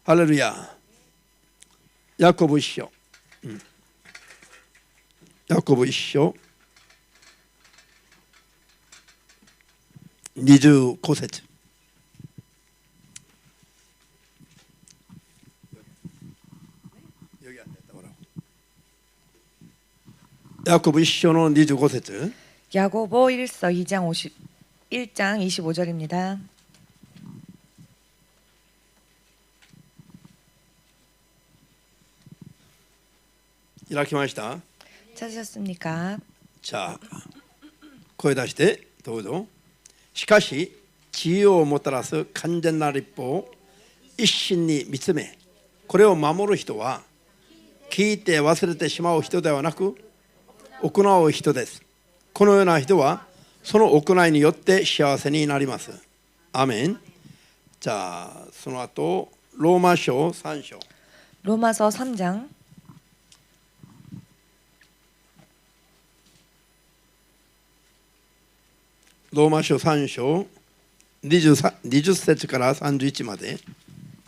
할렐루야. 야코브 1章 야코브 1章 25節 야코브 1章の25節 야고보 1서 1장 25절입니다.開きました。 찾으셨습니까? じゃあ声出してどうぞ。しかし自由をもたらす完全な律法を一心に見つめ、これを守る人は聞いて忘れてしまう人ではなく行う人です。このような人はその行いによって幸せになります。アーメン。じゃあその後ローマ書3章 로마서 3장ローマ書3章20節から31まで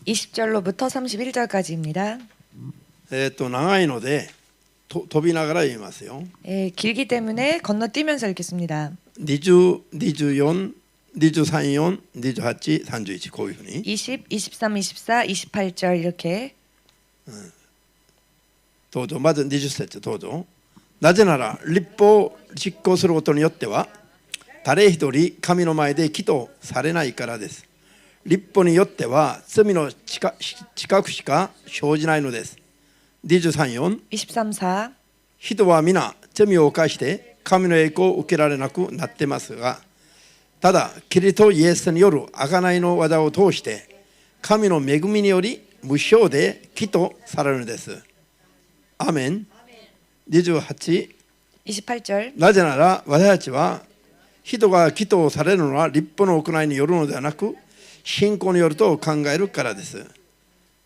20절로부터 31절까지입니다. 長いので飛びながら言いますよ。 길기 때문에 건너뛰면서 읽겠습니다. 20、24、23、28、31こういうふうに 20, 23, 24, 28절 이렇게 どうぞ。まず20節どうぞ。なぜなら律法を実行することによっては誰一人神の前で義とされないからです。律法によっては罪の近くしか生じないのです。23、4 23, 4人は皆罪を犯して神の栄光を受けられなくなってますが、ただキリストイエスによる贖いの技を通して神の恵みにより無償で義とされるのです。アーメン。28 28절 なぜなら私たちは人が義とされるのは律法の行いによるのではなく信仰によると考えるからです。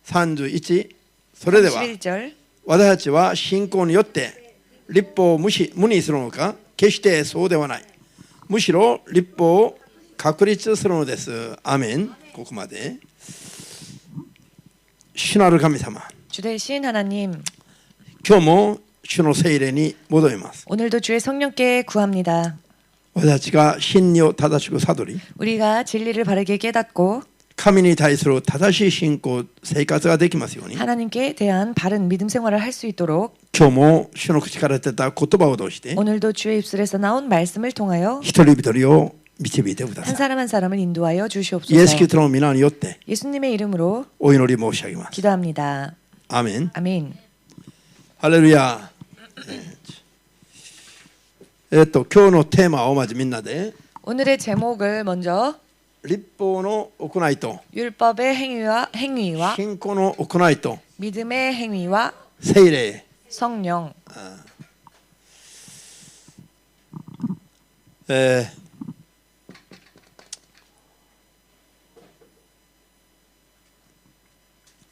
31それでは31절 私たちは信仰によって律法を無にするのか、決してそうではない。むしろ律法を確立するのです。アーメン。ここまで。主なる神様、 주 대신 하나님 今日も主の聖霊に戻ります。 오늘도 주의 성령께 구합니다. 私たちが真理を正しく悟り、 우리가 진리를 바르게 깨닫고 神に対する正しい信仰生活ができますように、 하나님께 대한 바른 믿음 생활을 할 수 있도록 今日も主の口から出た言葉を通して 오늘도 주의 입술에서 나온 말씀을 통하여 一人一人を導いてくだ 한 さ 사람 한 사람을 인도하여 い。イエス・キ 주시옵소서. リストの皆によって 예수님의 이름으로 お祈り申し上げます。 기도합니다. アーメン。 아멘. ハレルヤ。今日のテーマをまずみんなで 오늘의 제목을 먼저 律法の行いと 율법의 행위와 信仰の行いと 믿음의 행위와 聖霊、 성령.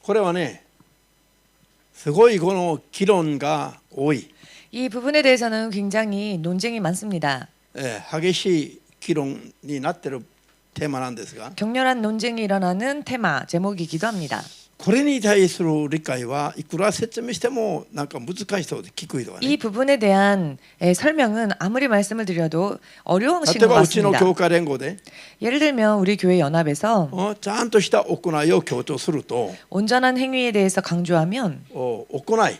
これはね、すごいこの議論が多い。 이 부분에 대해서는 굉장히 논쟁이 많습니다. 激しい議論になっているテーマなんですが、 격렬한 논쟁이 일어나는 테마 제목이기도 합니다. これに対する理解はいくら説明してもなんか難しそうで聞く人は 이 ね。 부분에 대한 설명은 아무리 말씀을 드려도 例 어려우신 え 것 ばうちの 같습니다. 教会連合で 예를 들면 우리 교회 연합에서 ちゃんとした行いを強調すると 온전한 행위에 대해서 강조하면 行い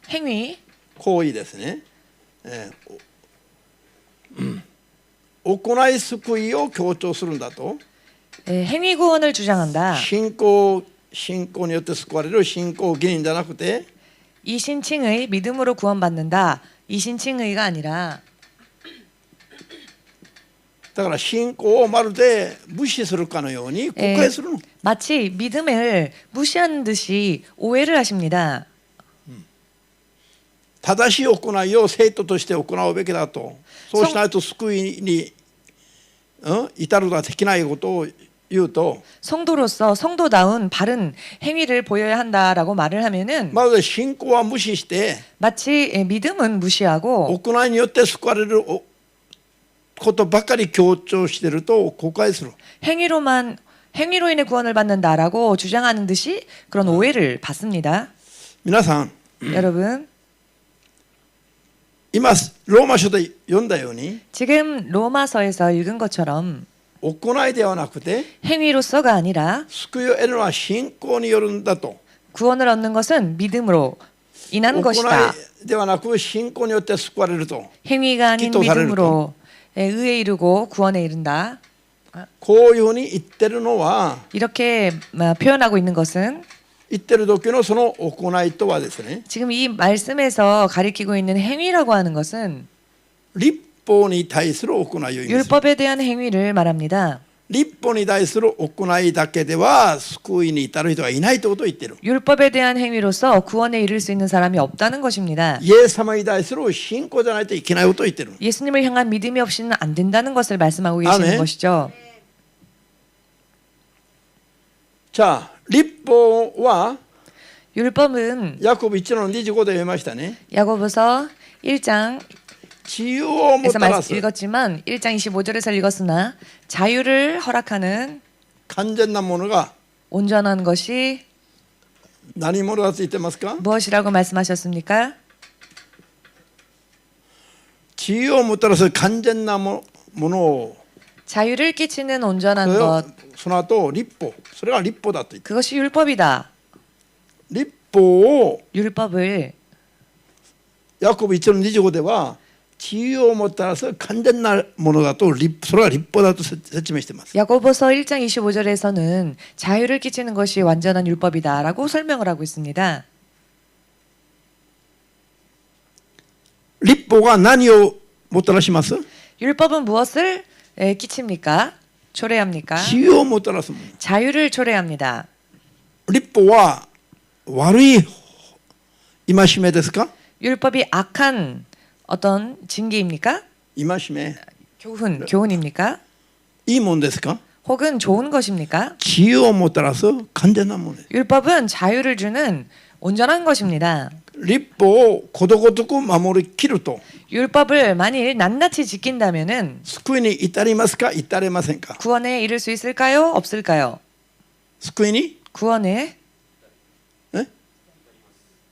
행위, 行為ですね、行い救いを強調するんだと 행위 구원을 주장한다. 信仰によって救われる信仰義人じゃなくて 이신칭의 믿음으로 구원받는다. 이신칭의가 아니라 だから信仰をまるで無視するかのように告白するの。 마치 믿음을 무시하는 듯이 오해를 하십니다. 正しい行いを生徒として行うべきだと。そうしないと救いに至ることができないことを言うと 성도로서 성도다운 바른 행위를 보여야 한다라고 말을 하면은 まるで信仰は無視して 마치 믿음은 무시하고 行いによって救われることばかり強調していると誤解する。 행위로만 행위로 인해 구원을 받는다라고 주장하는 듯이 그런 오해를 받습니다. 皆さん 여러분, 今ローマ書で読んだように 지금 로마서에서 읽은 것처럼 行いではなくて 행위로서가 아니라 救いを得るのは信仰によるんだと 구원을 얻는 것은 믿음으로 인한 行 것이다. いではなく信仰によって救われると 행위가 아닌 기도 사례를 믿음으로 의에 이르고 구원에 이른다. こういうふうに言ってるのは 이렇게 표현하고 있는 것은 言ってる時のその行いとはですね 지금 이 말씀에서 가리키고 있는 행위라고 하는 것은 立法に対する行いを言います 율법에 대한 행위를 말합니다. 立法に対する行いだけでは救いに至る人がいないということを言っている 율법에 대한 행위로서 구원에 이를 수 있는 사람이 없다는 것입니다. イエス様に対する信仰じゃないといけないことを言っている 예수님을 향한 믿음이 없이는 안 된다는 것을 말씀하고 계시는 아멘. 것이죠. じゃあ立法は 율법은 ヤコブ1の25で読みましたね 야고보서 1장 自由をも 에서 たらす 읽었지만 1장 25절에서 읽었으나 자유를 허락하는 完全なものが 온전한 것이 何者だと言ってますか 무엇이라고 말씀하셨습니까? 自由をもたらす完全なものを 자유를 끼치는 온전한 それを 것 その後立法それが立法だと言って 그것이 율법이다. 立法を 율법을 ヤコブ1の25では自由をもたらす完全なものだとそれが立法だと説明しています 야고보서 1장 25절에서는 자유를 끼치는 것이 완전한 율법이다라고 설명을 하고 있습니다. 立法が何をもたらします 율법은 무엇을 끼칩니까? 초래합니까? 自由をもたらすもの 자유를 초래합니다. 立法は悪い戒めですか 율법이 악한 어떤 징계입니까? 戒め 교훈입니까? いいもんですか 혹은 좋은 것입니까? 自由をもたらす完全なものです 율법은 자유를 주는 온전한 것입니다. 立法をことごとく守りきると 율법을 만일 낱낱이 지킨다면은 救いに至りますか至れませんか 구원에 이를 수 있을까요? 없을까요? 救いに 구원에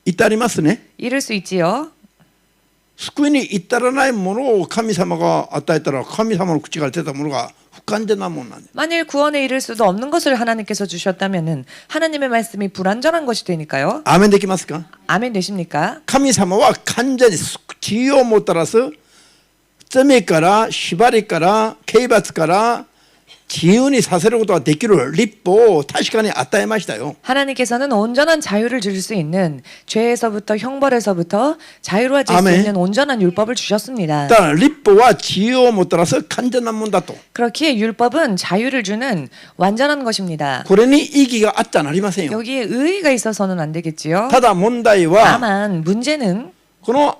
至りますね 이를 수 있지요. 救いに至らないものを神様が与えたら神様の口から出たものが不完全なものなんです 만일 구원에 이를 수도 없는 것을 하나님께서 주셨다면은 하나님의 말씀이 불완전한 것이 되니까요. アーメンできますか 아멘 되십니까? 神様は完全に自由をもたらす罪から縛りから刑罰から自由にさせることができる立法を確かに与えましたよ 하나님께서는 온전한 자유를 줄 수 있는 죄에서부터 형벌에서부터 자유로워질 수 아멘. 있는 온전한 율법을 주셨습니다. だから立法は自由をもたらす完全なものだと 그렇기에 율법은 자유를 주는 완전한 것입니다. これに意義があってはなりませんよ 여기에 의의가 있어서는 안 되겠지요. ただ問題は 다만 문제는 この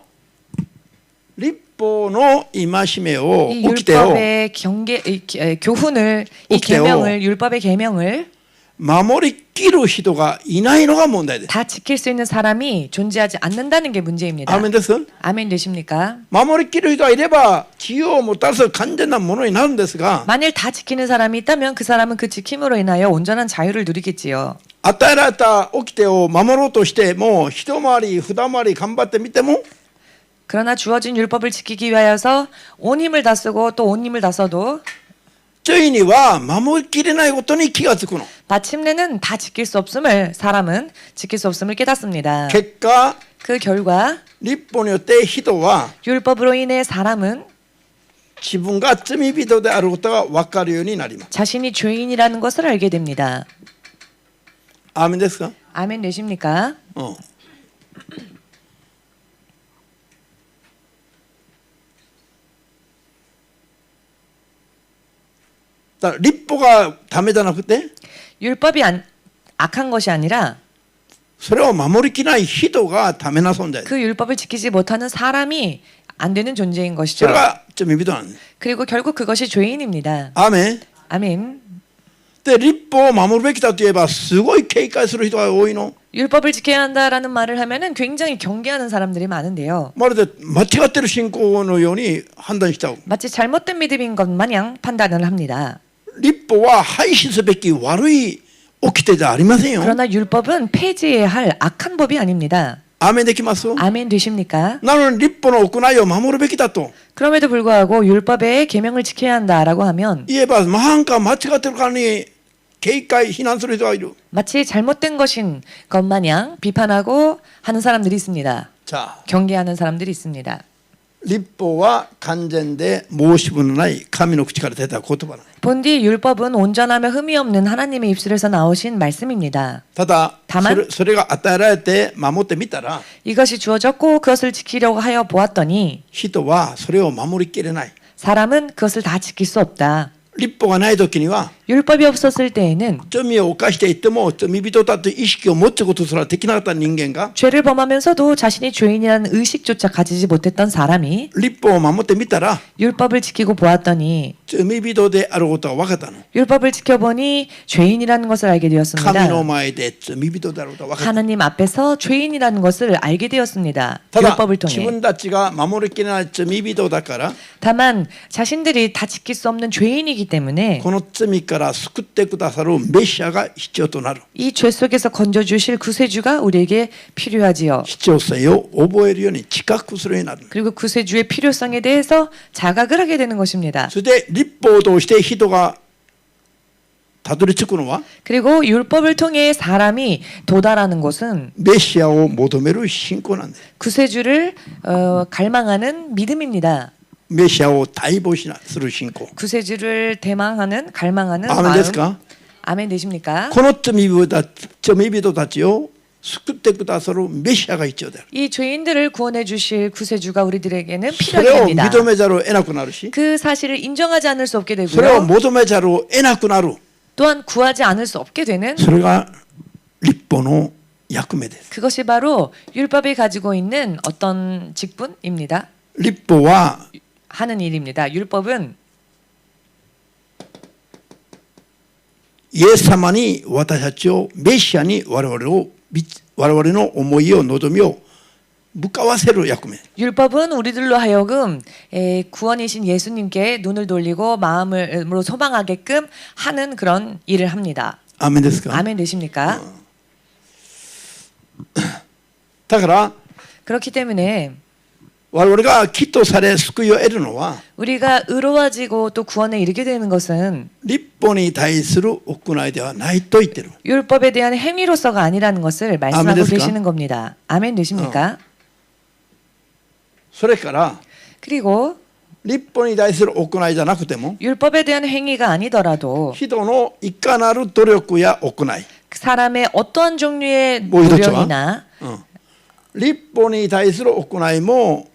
立法の戒めを 이 起きてを 율법의 교훈을 이 옥대요. 계명을 율법의 계명을 守りきる人がいないのが問題です 다 지킬 수 있는 사람이 존재하지 않는다는 게 문제입니다. アーメンです 아멘 되십니까? 守りきる人がいれば自由をもたらす完全なものになるんですが 만일 다 지키는 사람이 있다면 그 사람은 그 지킴으로 인하여 온전한 자유를 누리겠지요. 与えられた掟を守ろうとしても一回り二回り頑張ってみても 그러나 주어진 율법을 지키기 위하여서 온 힘을 다 쓰고 또 온 힘을 다 써도 ついには守りきれないことに気がつくの 마침내는 다 지킬 수 없음을 사람은 지킬 수 없음을 깨닫습니다. 結果 그 결과 立法によって人は 율법으로 인해 사람은 自分が罪人であることが分かるようになります 자신이 죄인이라는 것을 알게 됩니다. アーメンですか 아멘 되십니까? うんだから立法がダメじゃなくて 율법이 악한 것이 아니라 それを守りきない人がダメな存在です 그 율법을 지키지 못하는 사람이 안 되는 존재인 そ 것이죠. れが罪人なんです 그리고 결국 그것이 죄인입니다. アーメン 아멘. で立法を守るべきだと言えばすごい警戒する人が多いの 율법을 지켜야 한다라는 말을 하면은 굉장히 경계하는 사람들이 많은데요. まるで間違ってる信仰のように判断しちゃう 마치 잘못된 믿음인 것 마냥 판단을 합니다. 立法は廃止すべき悪い掟じゃありませんよ。 그러나 율법은 폐지해야 할 악한 법이 아닙니다. アーメンできます？ 아멘 되십니까? なのに立法の行いを守るべきだと 그럼에도 불구하고 율법의 계명을 지켜야 한다라고 하면 言えば、なんか間違ってるからに警戒非難する人がいる。 마치 잘못된 것인 것 마냥 비판하고 하는 사람들이 있습니다. じゃあ 경계하는 사람들이 있습니다. 立法は完全で申し分のない神の口から出た言葉なの。 본디 율법은 온전하며 흠이 없는 하나님의 입술에서 나오신 말씀입니다. ただ 다만 それが与えられて守ってみたら 이것이 주어졌고 그것을 지키려고 하여 보았더니 人はそれを守りきれない。 사람은 그것을 다 지킬 수 없다. 立法がない時には 율법이 없었을 때에는 罪を犯していっても罪人だという意識を持つことすらできなかった人間が 죄를 범하면서도 자신이 죄인이라는 의식조차 가지지 못했던 사람이 立法を守ってみたら 율법을 지키고 보았더니 罪人であることが分かったの。 율법을 지켜보니 죄인이라는 것을 알게 神の 되었습니다. 前で罪人であることが分かった。 하나님 앞에서 죄인이라는 것을 알게 되었습니다. ただ 율법을 自 통해. 分たちが守りきれない罪人だから 다만 자신들이 다 지킬 수 없는 죄인이기 때문에 この罪から救ってくださるメシアが必要となる。 이 죄 속에서 건져주실 구세주가 우리에게 필요하지요. 必要性を覚えるように知覚するようになる。 그리고 구세주의 필요성에 대해서 자각을 하게 되는 것입니다. それで立法を通して人がたどり着くのは 그리고 율법을 통해 사람이 도달하는 곳은 メシアを求める信仰なんです。 구세주를 갈망하는 믿음입니다. メシアを待望する信仰。 구세주를 대망하는 갈망하는 アーメン 마음. ですか？ 아멘 되십니까? この罪人たちを救ってくださるメシアが必要である。 이 죄인들을 구원해 주실 구세주가 우리들에게는 そ 필요하게 れを 됩니다. 認めざるを得なくなるし、 그 사실을 인정하지 않을 수 없게 それを 되고요. 求めざるを得なくなる。 또한 구하지 않을 수 없게 되는 それが立法の役目です。 그것이 바로 율법이 가지고 있는 어떤 직분입니다. 立法は 하는 일입니다. 율법은 イエス様に私たちをメシアに我々の思いを望みを向かわせる役目。 율법은 우리들로 하여금 구원이신 예수님께 눈을 돌리고 마음으로 소망하게끔 하는 그런 일을 합니다. アーメンですか？ 아멘 되십니까? だから 그렇기 때문에 我々が義とされ救いを得るのは 우리가 의로워지고 또 구원에 이르게 되는 것은 立法に対する行いではないと言ってる。 율법에 대한 행위로서가 아니라는 것을 말씀하고 아멘ですか? 계시는 겁니다. 아멘 되십니까? それから 그리고 立法に対する行いじゃなくても 율법에 대한 행위가 아니더라도 人のいかなる努力や行い、 사람의 어떠한 종류의 뭐 이렇죠? 노력이나 立法に対する行いも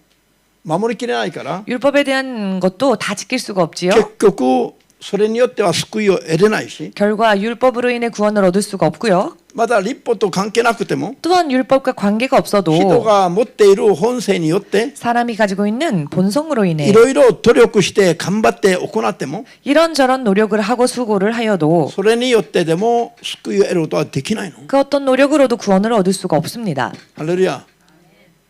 守りきれないから 율법에 대한 것도 다 지킬 수가 없지요. 結局それによっては救いを得れないし、 결과 율법으로 인해 구원을 얻을 수가 없고요. また立法と関係なくても 또한 율법과 관계가 人 없어도 が持っている本性によって 사람이 가지고 있는 본성으로 인해 いろいろ努力して頑張って行っても 이런저런 노력을 하고 수고를 하여도 それによってでも救いを得ることはできないの。 그 어떤 노력으로도 구원을 얻을 수가 없습니다. ハレルヤ。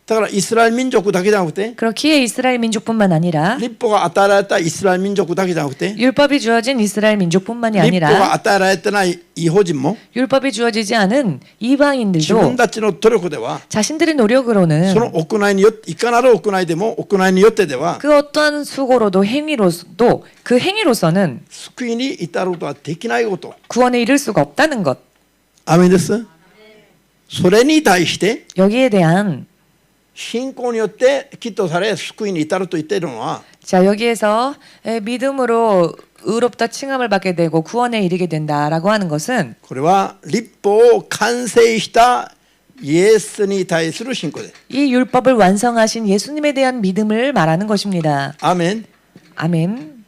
だからイスラエル民族だけじゃなくて 그렇기에 이스라엘 민족뿐만 아니라 立法が与えられたイスラエル民族だけじゃなくて 율법이 주어진 이스라엘 민족뿐만이 立法が 아니라 与えられてない異邦人も 율법이 주어지지 않은 自分 이방인들도 たちの努力では 자신들의 노력으로는 その行いによっていかなる行いでも行いによってでは 그 어떠한 수고로도 행위로도 그 행위로서는 救いに至ることはできないこと。 구원에 이를 수가 없다는 것. アメンです。それに対して 여기에 대한 信仰によって義とされ救いに至ると言っているのは 자 여기에서 믿음으로 의롭다 칭함을 받게 되고 구원에 이르게 된다라고 하는 것은 これは立法を完成したイエスに対する信仰です。 이 율법을 완성하신 예수님에 대한 믿음을 말하는 것입니다. アーメン。 아멘.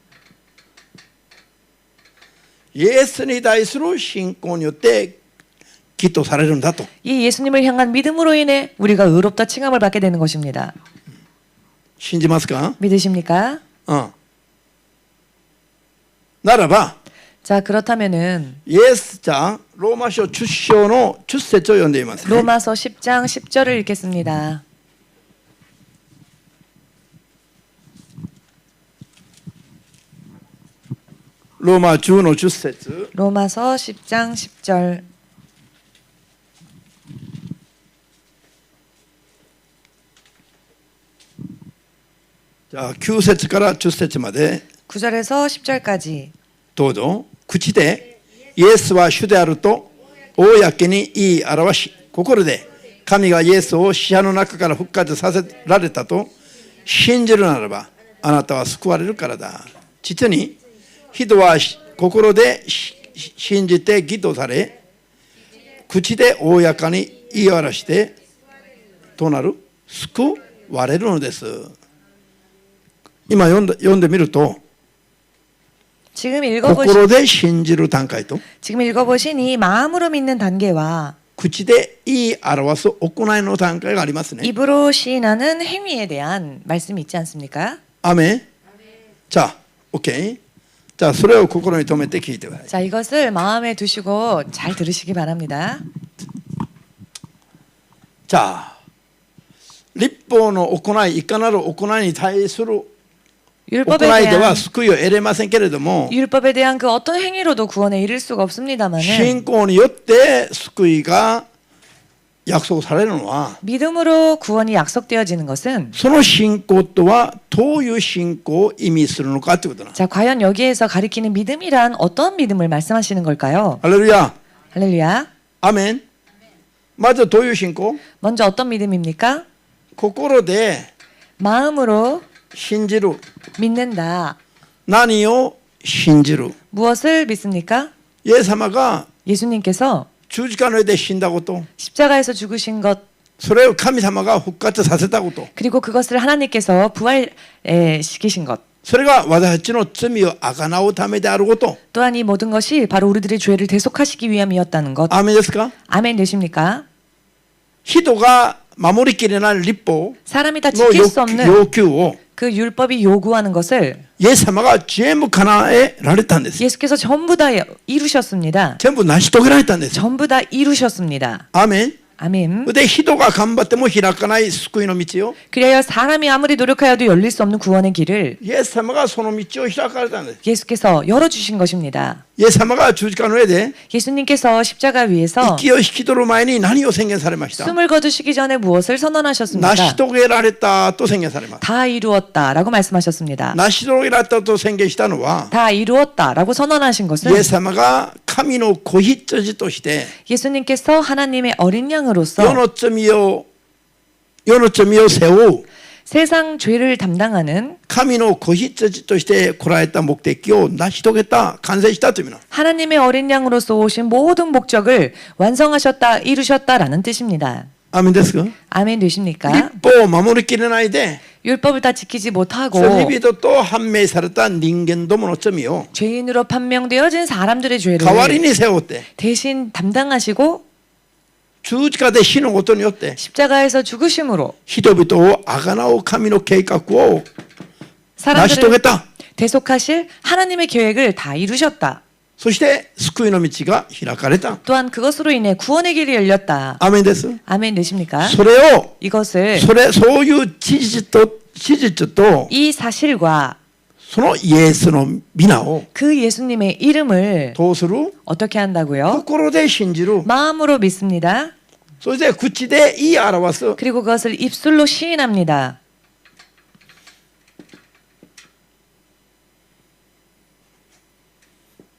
イエスに対する信仰によって義とされるんだと。 이 예수님을 향한 믿음으로 인해 우리가 의롭다 칭함을 받게 되는 것입니다. 信じますか？ 믿으십니까? ならば 자 그렇다면은 イエスじゃローマ書10章の10節を読んでいます、ね。 로마서 10장 10절을 읽겠습니다. ロローマ10の10節 로마서 10장 10절. じゃあ9節から10節まで 9절에서 10절까지. どうぞ。口でイエスは主であると公に言い表し、心で神がイエスを死者の中から復活させられたと信じるならば、あなたは救われるからだ。実に人は心で信じて義とされ、口で公に言い表してとなる、救われるのです。今読んでみると、 지금 心で信じる段階と 지금 읽어보신 이 마음으로 믿는 단계와 口で言い表す行いの段階がありますね。 입으로 시인하는 행위에 대한 말씀이 있지 않습니까? アメン。じゃあ OK。 じゃあそれを心に留めて聞いてください。 자, 이것을 마음에 두시고 잘 들으시기 바랍니다. じゃあ律法の行い、いかなる行いに対する 율법에 行いでは 대한 救いを得れませんけれども、 율법에 대한 그 어떤 행위로도 구원에 이를 수가 없습니다만은 信仰によって救いが約束されるのは、 믿음으로 구원이 약속되어지는 것은 その信仰とはどういう信仰を意味するのかということなんです。 자, 과연 여기에서 가리키는 믿음이란 어떤 믿음을 말씀하시는 걸까요? ハレルヤ。 할렐루야. アメン。まずどういう信仰？ 먼저 어떤 믿음입니까? 心で 마음으로 信じる。 믿는다. 何を信じる？ 무엇을 믿습니까? イエス様が 예수님께서 十字架の上で死んだこと、 십자가에서 죽으신 것, それを神様が復活させたこと、 그리고 그것을 하나님께서 부활시키신 것, それが私たちの罪を贖うためであること。 또한 이 모든 것이 바로 우리들의 죄를 대속하시기 위함이었다는 것. アーメンですか？ 아멘 되십니까? 人が守りきれない律法 사람이 다 の 지킬 수 없는 要求を 그 율법이 요구하는 것을 イエス様が全部叶えられたんです。 예수께서 전부 다 이루셨습니다. 全部成し遂げられたんです。 전부 다 이루셨습니다. アーメン。 아멘. で人が頑張っても開かない救いの道を 그리하여 사람이 아무리 노력하여도 열릴 수 없는 구원의 길을 イエス様がその道を開かれたんです。 예수께서 열어주신 것입니다. イエス様が十字架の上で 예수님께서 십자가 위에서 息を引き取る前に何を宣言されました？ 숨을 거두시기 전에 무엇을 선언하셨습니까? 成し遂げられたと宣言されます。 다 이루었다라고 말씀하셨습니다. 成し遂げられたと宣言したのは、 다 이루었다라고 선언하신 イエ 것은 ス様が神の子羊として 예수님께서 하나님의 어린 世 양으로서 の罪を背負う 세상 죄를 담당하는 神の子羊として来られた目的を成し遂げた、完成したという意味なの。 하나님의 어린 양으로서 오신 모든 목적을 완성하셨다, 이루셨다라는 뜻입니다. アーメンですか？ 아멘 되십니까? 律法を守りきれないで 율법을 다 지키지 못하고 罪人と判明された人間どもの罪を 죄인으로 판명되어진 사람들의 죄를 代わりに背負って 대신 담당하시고 十字架で死ぬことによって 십자가에서 죽으심으로 人々を贖う神の計画を成し遂げ 사람들을 た。 대속하실 하나님의 계획을 다 이루셨다. そして救いの道が開かれた。 또한 그것으로 인해 구원의 길이 열렸다. アーメンです。 아멘 되십니까? それを 이것을 そういう事実と 이 사실과 そのイエスの皆を 그 예수님의 이름을 どうする？ 어떻게 한다고요? 心で信じる。 마음으로 믿습니다. そして口で言い表す。 그리고 그것을 입술로 시인합니다.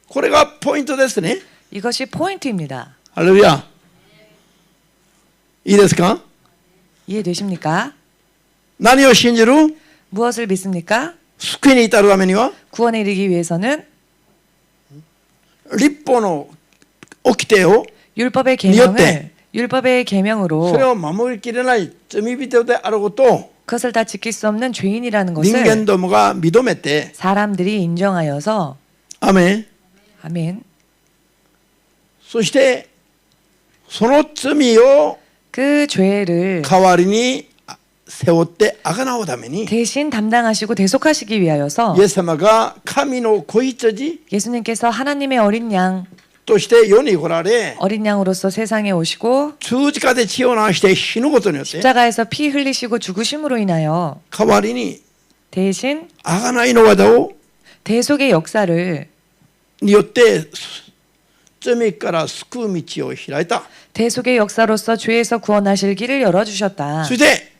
これがポイントですね。 이것이 포인트입니다. ハレルヤ。いいですか？ 이해되십니까? 何を信じる？ 무엇을 믿습니까? 救いに至るためには 구원에 이르기 위해서는 律法の掟を 율법의 니어때. 계명을 율법의 それ 계명으로 を守りきれない罪人であることを 그것을 다 지킬 수 없는 죄인이라는 人間 것을 どもが認めて、 사람들이 인정하여서 アメン。 아멘. そしてその罪を 그 죄를 代わりに背負って贖うために 대신 담당하시고 대속하시기 위하여서 イエス様が神の子羊 예수님께서 하나님의 어린 양, として世に来られ、 어린 양으로서 세상에 오시고 十字架で血を流して死ぬことによって 십자가에서 피 흘리시고 죽으심으로 인하여 代わりに 대신 贖いの技を 대속의 역사를 によって罪から救う道を開いた。 대속의 역사로서 죄에서 구원하실 길을 열어주셨다. そして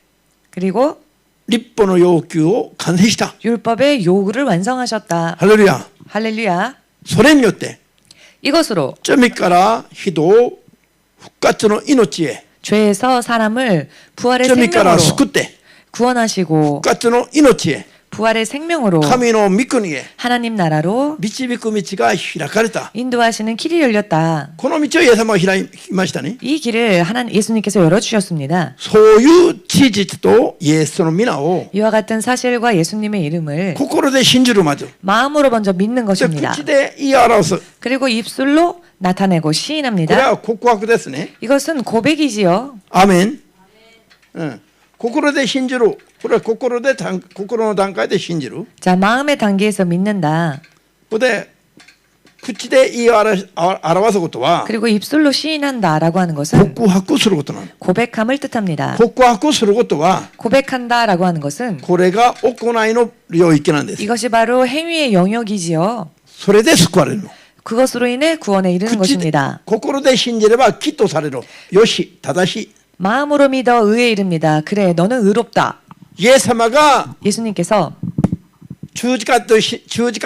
그리고 立法の要求を完成した。 율법의 요구를 완성하셨다. ハレルヤ。 할렐루야. それによって 이것으로 罪から人を復活の命へ、 죄에서 사람을 부활의 罪から 생명으로 救って 구원하시고 復活の命へ、 부활의 생명으로 神の御国へ 하나님 나라로 導く道が開かれた。 인도하시는 길이 열렸다. この道をイエス様が開きましたね。 이 길을 하나님 예수님께서 열어주셨습니다. そういう事実とイエスの皆を 이와 같은 사실과 예수님의 이름을 心で信じるまず、 마음으로 먼저 믿는 で 것입니다. 口で言い表す。 그리고 입술로 나타내고 これ 시인합니다. は告白ですね。 이것은 고백이지요. アーメン。心で信じる。これは心の段階で信じる。 자, 마음의 단계에서 믿는다. ここで口で言い表すことは 그리고 입술로 시인한다라고 하는 것은 告白することなの。 고백함을 뜻합니다. 告白することは 고백한다라고 하는 것은 これが行いの領域なんです。 이것이 바로 행위의 영역이지요. それで救われるの。 그것으로 인해 구원에 이르는 口で 것입니다. 心で信じればきっとされる。よし、正しい。 마음으로 믿어 의에 이릅니다. 그래, 너는 의롭다. イエス様が 예수님께서 十字架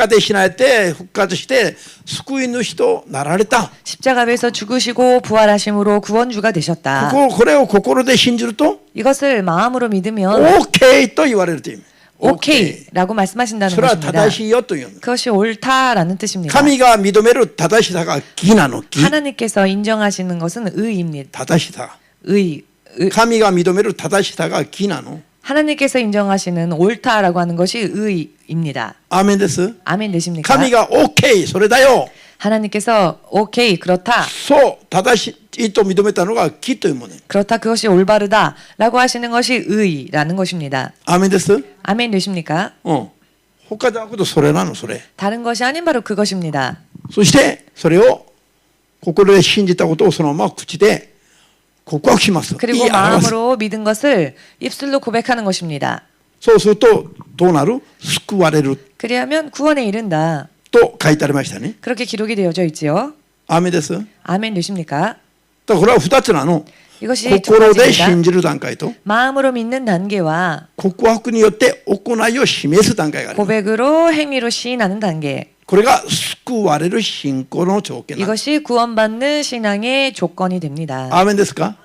で死なれて復活して救い主となられた。 십자가에서 죽으시고 부활하심으로 구원주가 되셨다. これを心で信じると 이것을 마음으로 믿으면 OK と言われるという意味。 오케이라고 말씀하신다는 それは 것입니다. 正しいよという意味。 그것이 옳다라는 뜻입니다. 神が認める正しさが義なの。義。 하나님께서 인정하시는 것은 의입니다. 正しさ。 의. 神が認める正しさが義なの。 하나님께서 인정하시는 옳다라고 하는 것이 의입니다. アーメンです。 아멘 되십니까? 神が OK それだよ。 하나님께서 오케이 그렇다. そう正しいと認めたのが義というもの。 그렇다 그것이 올바르다라고 하시는 것이 의라는 것입니다. アーメンです。 아멘 되십니까? 他じゃなくてそれなのそれ。 다른 것이 아닌 바로 그것입니다. そしてそれを心で信じたことをそのまま口で告白します。 그리고 言い表す。 마음으로 믿은 것을 입술로 고백하는 것입니다. そうするとどうなる？救われる 그리하면 구원에 이른다. と書いてありましたね。 그렇게 기록이 되어져 있지요. アーメンです。だか 아멘 되십니까? らこれは2つなの。 이것이 두 心で 가지입니다. 信じる段階と 마음으로 믿는 단계와 告白によって行いを示す段階がある。 고백으로 행위로 시인하는 단계. これが救われる信仰の条件なんです。 이것이 구원받는 신앙의 조건이 됩니다. アーメンですか？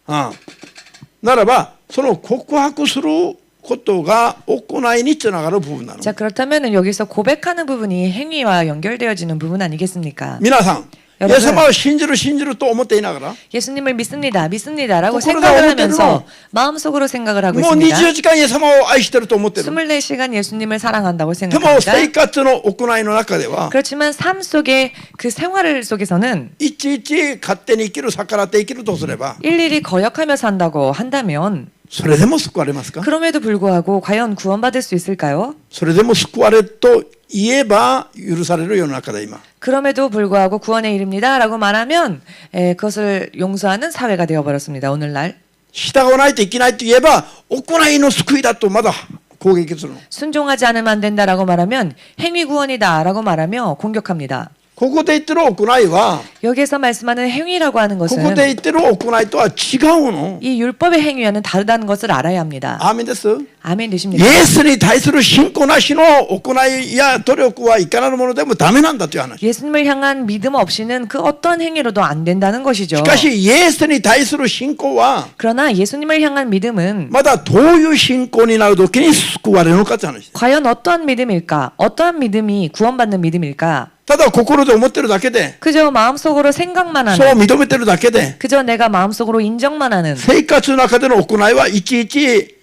ならばその告白することが行いにつながる部分なの。 자, 그렇다면 여기서 고백하는 부분이 행위와 연결되어지는 부분 아니겠습니까? 皆さん、イエス様を信じると思っていながら 예수님을 믿습니다라고 그거를 생각을 다 하면서 어때요? 마음속으로 생각을 하고 もう 있습니다. 24時間イエス様を愛してると思ってる。 24시간 예수님을 사랑한다고 でも 생각합니다. 生活の行いの中では 그렇지만 삶 속에 그 생활 속에서는 いちいち勝手に生きる逆らって生きるとすれば 일일이 거역하며 산다고 한다면 それでも救われますか？ 그럼에도 불구하고 과연 구원받을 수 있을까요? それでも救われると言えば許される世の中だ今。 그럼에도 불구하고 구원에 이릅니다라고 말하면 그것을 용서하는 사회가 되어버렸습니다. 오늘날 従わないといけないと言えば行いの救いだとまだ攻撃するの。 순종하지 않으면 안 된다라고 말하면 행위 구원이다라고 말하며 공격합니다. ここで言ってる行いは 여기에서 말씀하는 행위라고 하는 ここ 것은 で言ってる行いとは違うの。 이 율법의 행위와는 다르다는 것을 알아야 합니다. アーメンです。 아멘 イ 되십니까? エスに対する信仰なしの行いや努力はいかなるものでもダメなんだという話。 예수님을 향한 믿음 없이는 그 어떤 행위로도 안 된다는 것이죠. しかしイエスに対する信仰は 그러나 예수님을 향한 믿음은 まだどういう信仰になるときに救われるのかという話です。 과연 어떠한 믿음일까? 어떠한 믿음이 구원받는 믿음일까? ただ心で思ってるだけで 그저 마음속으로 생각만 そう 하는 認めてるだけで 그저 내가 마음속으로 인정만 하는 生活の中での行いはいちいち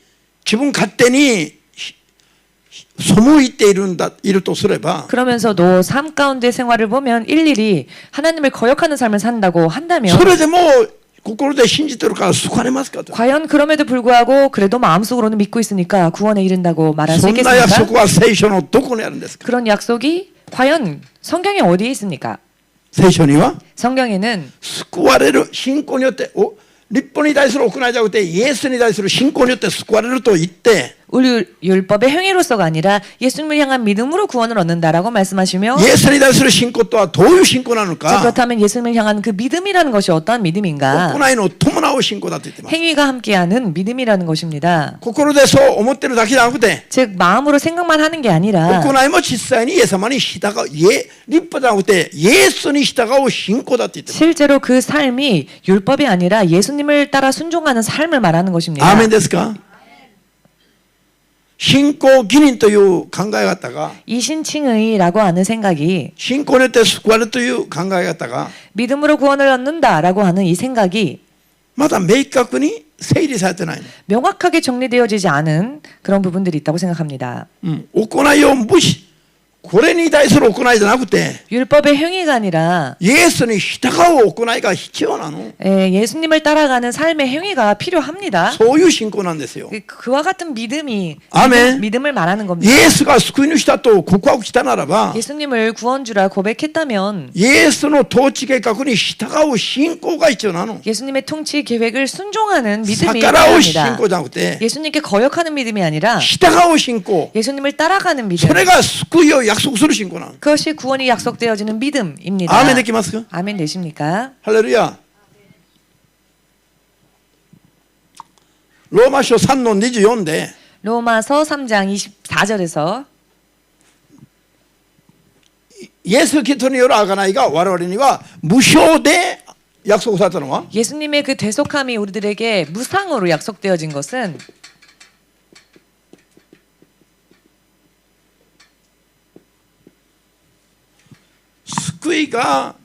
自分勝手に背いているとすれば 그러면서도 삶 가운데 생활을 보면 일일이 하나님을 거역하는 삶을 산다고 한다면 それでも心で信じてるから救われますかと。 과연 그럼에도 불구하고 그래도 마음속으로는 믿고 있으니까 구원에 이른다고 말할 수 そんな約 있겠습니까? 束は聖書のどこにあるんですか？ 그런 약속이 과연 성경에 어디에 있습니까? 聖書には 성경에는 救われる信仰によって立法に対する行いじゃなくてイエスに対する信仰によって救われると言って 우리 율법의 행위로서가 아니라 예수님을 향한 믿음으로 구원을 얻는다라고 말씀하시며 예수에 대해서 신고 또한 도유 신고 나눌까? 자, 그렇다면 예수님을 향한 그 믿음이라는 것이 어떠한 믿음인가? 行いの伴う信仰だと言ってます。 행위가 함께하는 믿음이라는 것입니다. 心でそう思ってるだけじゃなくて、 즉 마음으로 생각만 하는 게 아니라 行いも実際にイエス様に従う、立法じゃなくてイエスに従う信仰だと言ってます。 실제로 그 삶이 율법이 아니라 예수님을 따라 순종하는 삶을 말하는 것입니다. アーメンですか？信仰義人という考え方が、 이신칭의라고 하는 생각이 信仰によって救われるという考え方が 믿음으로 구원을 얻는다라고 하는 이 생각이 まだ明確に整理されてないの。 명확하게 정리되어지지 않은 그런 부분들이 있다고 생각합니다. 行いを無視、これに対する行いじゃなくて 율법의 행위가 아니라 イエスに従う行いが必要なの。 예수님을 따라가는 삶의 행위가 필요합니다. そういう信仰なんですよ。 그와 같은 믿음이 아멘. 믿음을 말하는 겁니다. イエスが救い主だと告白したならば、 예수님을 구원주라 고백했다면 イエスの統治計画に従う信仰が必要なの。 예수님의 통치 계획을 순종하는 믿음이 逆らう信 필요합니다. 仰じゃなくて、 예수님께 거역하는 믿음이 아니라 従う信仰。 예수님을 따라가는 믿음. それが救いを約束する信仰なの。 그것이 구원이 약속되어지는 믿음입니다. アーメンできますか？ 아멘 되십니까? ハレルヤ。ローマ書3の24で 로마서 3장 24절에서 イエス・キリストによる贖いが我々には無償で約束されたのは 예수님의 그 대속함이 우리들에게 무상으로 약속되어진 것은 救いが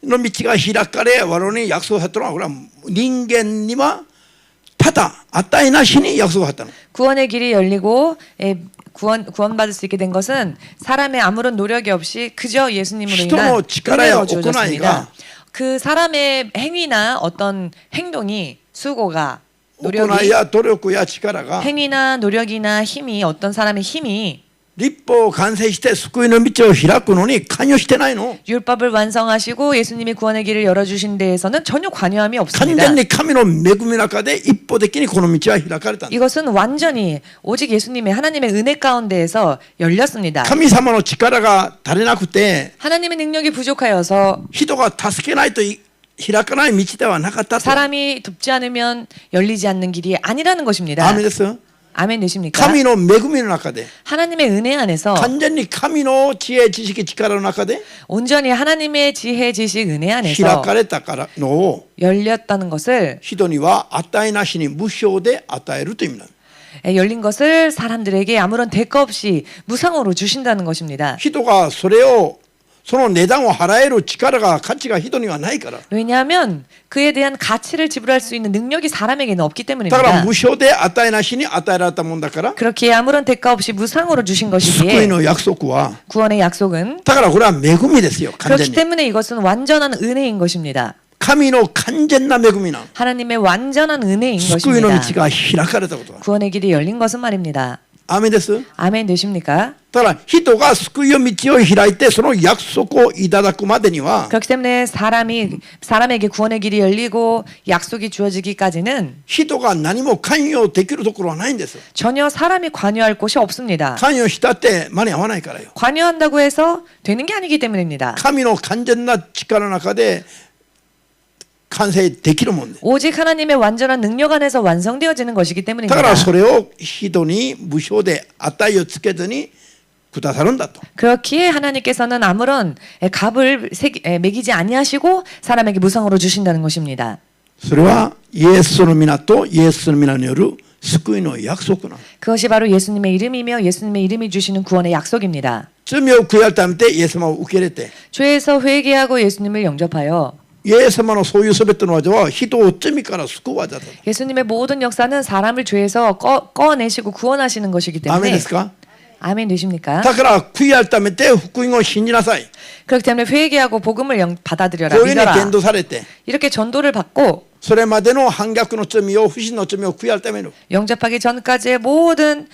の道が開かれ我々に約束されたのはこれは人間にはただ値なしに約束されたの。 구원의 길이 열리고 구원받을 수 있게 된 것은 사람의 아무런 노력이 없이 그저 예수님으로 인한 은혜로 주어졌습니다. 그 사람의 행위나 어떤 행동이 수고가 行い 노력이 や努力や力が 행위나 노력이나 힘이 어떤 사람의 힘이 立法を完成して救いの道を開くのに関与してないの。 율법을 완성하시고 예수님이 구원의 길을 열어주신 데에서는 전혀 관여함이 完 없습니다. 全に神の恵みの中で一方的にこの道は開かれたんだ。 이것은 완전히 오직 예수님의 하나님의 은혜 가운데에서 열렸습니다. 神様の力が足りなくて 하나님의 능력이 부족하여서 人が助けないと開かない道ではなかったと。 사람이 돕지 않으면 열리지 않는 길이 아니라는 것입니다. アーメンです。 아멘 되십니까? 神の恵みの中で 하나님의 은혜 안에서 完全に神の知恵知識力の中で 온전히 하나님의 지혜 지식 은혜 開 안에서 かれたからのを 열렸다는 것을 人には値なしに無償で与えるという意味なんです。 열린 것을 사람들에게 아무런 대가 없이 무상으로 주신다는 것입니다. 人がそれをその値段を払える力が価値が人にはないから。 왜냐하면 그에 대한 가치를 지불할 수 있는 능력이 사람에게는 없기 だから 때문입니다. 無償で値なしに与えられたもんだから 그렇기에 아무런 대가 없이 무상으로 주신 救い 것이기에 の約束は 구원의 약속은 だからこれは恵みですよ。完全 그렇기 に 때문에 이것은 완전한 은혜인 것입니다. 神の完全な恵みなの。 하나님의 완전한 은혜인 救いの 것입니다. 道が開かれたことは。 구원의 길이 열린 것은 말입니다. アーメンです。 아멘 되십니까? だから人が救いの道を開いてその約束をいただくまでには 그렇기 때문에 사람에게 구원의 길이 열리고 약속이 주어지기까지는 人が何も関与できるところはないんです。 전혀 사람이 관여할 곳이 없습니다. 関与したって間に合わないからよ。 관여한다고 해서 되는 게 아니기 때문입니다. 神の完全な力の中で完成できるもんで。 오직 하나님의 완전한 능력 안에서 완성되어지는 것이기 だか 때문입니다. らそれを人に無償で値をつけずにくださるんだと。 그렇기에 하나님께서는 아무런 값을 매기지 아니하시고 사람에게 무상으로 주신다는 것입니다. それはイエスの皆とイエスの皆による救いの約束なの。 그것이 바로 예수님의 이름이며 예수님의 이름이 주시는 구원의 약속입니다. 罪を悔い改めてイエス様を受け入れて 죄에서 회개하고 예수님을 영접하여 イエス様のそういうすべての技は人を罪から救う技だ。 예수님의 모든 역사는 사람을 죄에서 꺼내시고 구원하시는 것이기 アーメン 때문에 ですか？ 아멘 되십니까? だから悔い改めて福音を信じなさい。 그렇기 때문에 회개하고 복음을 받아들여라 こういうふうに 믿어라 伝道されて 이렇게 전도를 받고 それまでの反逆の罪を不信の罪を悔い改める。 영접하기 전까지의 모든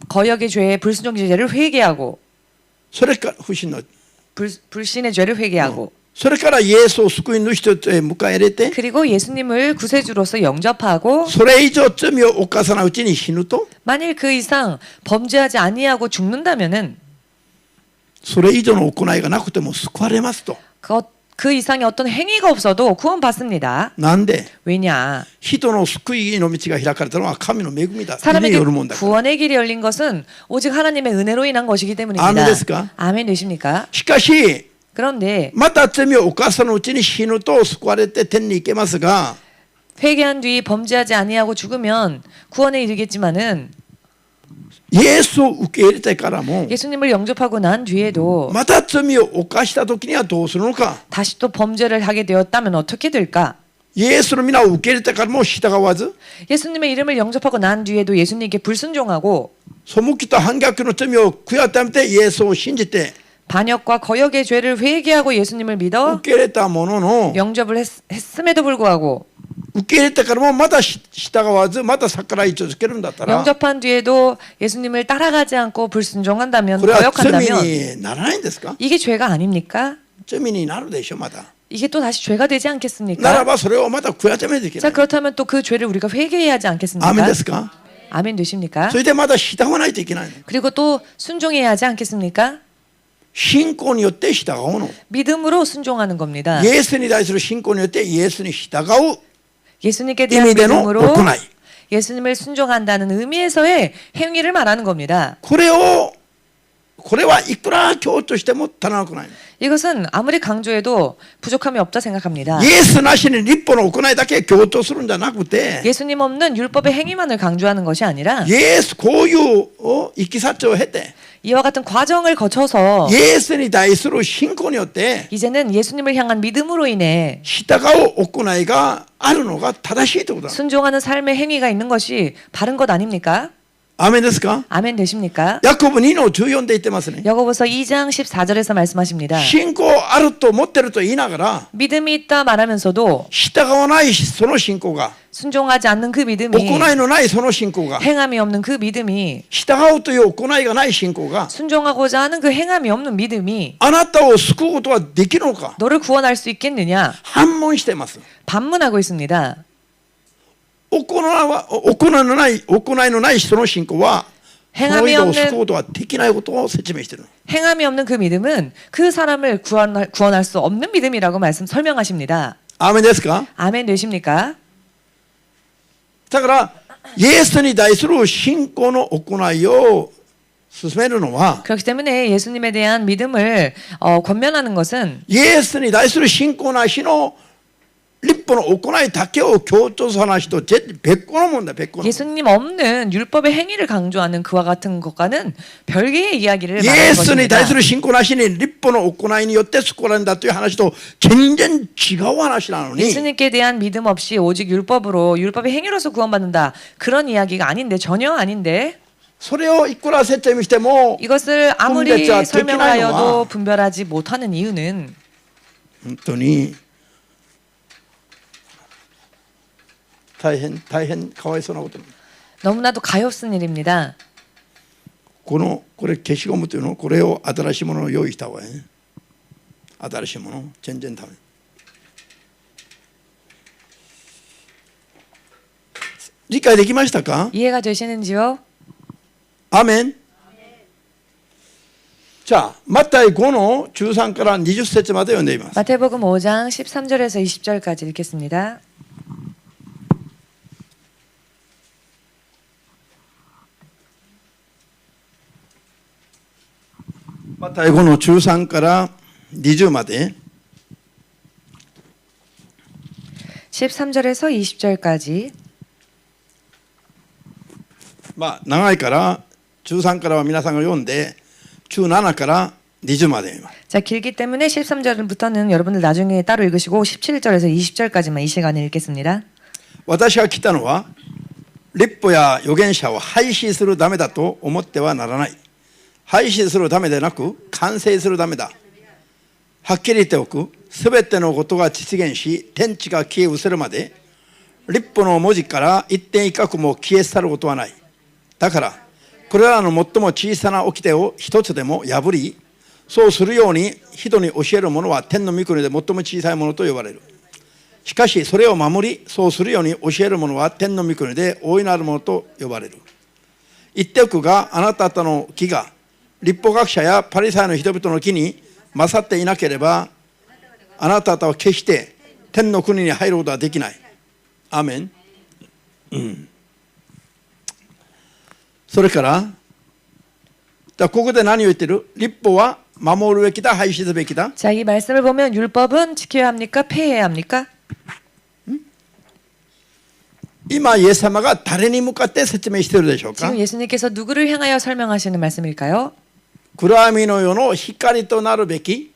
거역의 죄, 불순종의 죄를 회개하고 それから不信の 불신의 죄를 회개하고 それからイエスを救い主として迎え入れて 그리고 예수님을 구세주로서 영접하고 それ以上罪を犯さないうちに死ぬと 만일 그 이상 범죄하지 아니하고 죽는다면은 それ以上の行いがなくても救われますと 그 이상의 어떤 행위가 없어도 구원받습니다. なんで 왜냐? 人の救いの道が開かれたのは神の恵みだ 사람에게 によるもんだから 구원의 길이 열린 것은 오직 하나님의 은혜로 인한 것이기 때문입니다. 아멘ですか? 아멘 되십니까? しかし 그런데 また罪を犯さぬうちに死ぬと救われて天に行けますが 회개한 뒤 범죄하지 아니하고 죽으면 구원에 이르겠지만은 イエスを受け入れてからも 예수님을 영접하고 난 뒤에도 また罪を犯した時にはどうするのか 다시 또 범죄를 하게 되었다면 어떻게 될까? イエスの皆を受け入れてからも従わず 예수님의 이름을 영접하고 난 뒤에도 예수님께 불순종하고 背きた反逆の罪を悔やめてイエスを信じて 반역과 거역의 죄를 회개하고 예수님을 믿어 受け入れたものの 영접을 했음에도 불구하고 受け入れてからもまた従わずまた逆らい続けるんだったら 영접한 뒤에도 예수님을 따라가지 않고 불순종한다면 これは罪 거역한다면 にならないんですか 이게 죄가 아닙니까? 罪になるでしょまた 이게 또 다시 죄가 되지 なら 않겠습니까? ばそれをまた悔やめていけな 자 い 그렇다면 또 그 죄를 우리가 회개해야 하지 アーメン 않겠습니까? ですか 아멘 되십니까? それでまた従わないといけないの 그리고 또 순종해야 하지 않겠습니까? 信仰によって従うの 믿음으로 순종하는 겁니다. イエスに対する信仰によってイエスに従う 예수님께 대한 意味での 믿음으로 行い 예수님을 순종한다는 의미에서의 행위를 말하는 겁니다. これはいくら強調しても足らなくない 이것은 아무리 강조해도 부족함이 없다 생각합니다. イエスなしに立法の行いだけ強調するんじゃなくて 예수님 없는 율법의 행위만을 강조하는 것이 아니라 イエスこういういきさつを経て 이와 같은 과정을 거쳐서 イエスに対する信仰によって 이제는 예수님을 향한 믿음으로 인해 従う行いがあるのが正しいということだ 순종하는 삶의 행위가 있는 것이 바른 것 아닙니까? アーメンですか 아멘 되십니까? ヤコブ2の14で言ってますね 야고보서 2장 14절에서 말씀하십니다. 信仰あると思ってると言いながら 믿음이 있다 말하면서도 従わないその信仰が 순종하지 않는 그 行 믿음이 いのないその信仰が 행함이 없는 그 믿음이 従うという行いがない信仰が 순종하고자 하는 그 행함이 없는 믿음이 あなたを救うことはできるのか 너를 구원할 수 있겠느냐 反問しています 반문하고 있습니다. 行いのないその信仰はその 행함이 人を救う 없는 ことはできないことを説明している 행함이 없는 그 믿음은 그 사람을 구원할 수 없는 믿음이라고 설명하십니다. アーメンですか 아멘 되십니까? だからイエスに対する信仰の行いを進めるのは 그렇기 때문에 예수님에 대한 믿음을 권면하는 것은 イエスに対する信仰なしの立法の行いだけを強調する話と別個の問題、別個の 예수님 없는 율법의 행위를 강조하는 그와 같은 것과는 별개의 이야기를 イ 말하는 エスに対 것입니다. する信仰なしに立法の行いによって救われるんだという話と全然違う話なのに 예수님께 대한 믿음 없이 오직 율법의 행위로서 구원받는다. 그런 이야기가 아닌데 전혀 아닌데 それをいくら説明しても 이것을 아무리 분별자 설명하여도 되기나요와. 분별하지 못하는 이유는 本当に大変かわいそうなこと。 너무나도 가엾은 일입니다. これ消しゴムというのこれを新しいものを用意した方がいい。新しいもの全然ダメ。理解できましたか？ 이해가 되시는지요? アーメン。じゃあマタイ5の13から20節まで読んでいます。 마태복음 5장 13절에서 20절까지 읽겠습니다. 마타이 5の13から20まで 13절에서 20절까지 まあ長いから13からは皆さんが読んで17から20まで読みます。 자, 길기 때문에 13절부터는 여러분들 나중에 따로 읽으시고 17절에서 20절까지만 이 시간에 읽겠습니다. 私が来たのは律法や預言者を廃止するためだと思ってはならない。廃止するためでなく完成するためだ。はっきり言っておく。すべてのことが実現し天地が消え失せるまで律法の文字から一点一画も消え去ることはない。だからこれらの最も小さな掟を一つでも破りそうするように人に教える者は天の御国で最も小さいものと呼ばれる。しかしそれを守りそうするように教える者は天の御国で大いなるものと呼ばれる。言っておくが、あなた方の木が律法学者やパリサイの人々の木に勝っていなければ、あなた方は決して天の国に入ることはできない。アーメン。それからここで何を言ってる？律法は守るべきだ、廃止すべきだ。자, 이 말씀을 보면 율법은 지켜야 합니까? 폐해야 합니까? 今イエス様が誰に向かって説明しているでしょうか？ 지금 예수님께서 누구를 향하여 설명하시는 말씀일까요? 暗闇の世の光となるべき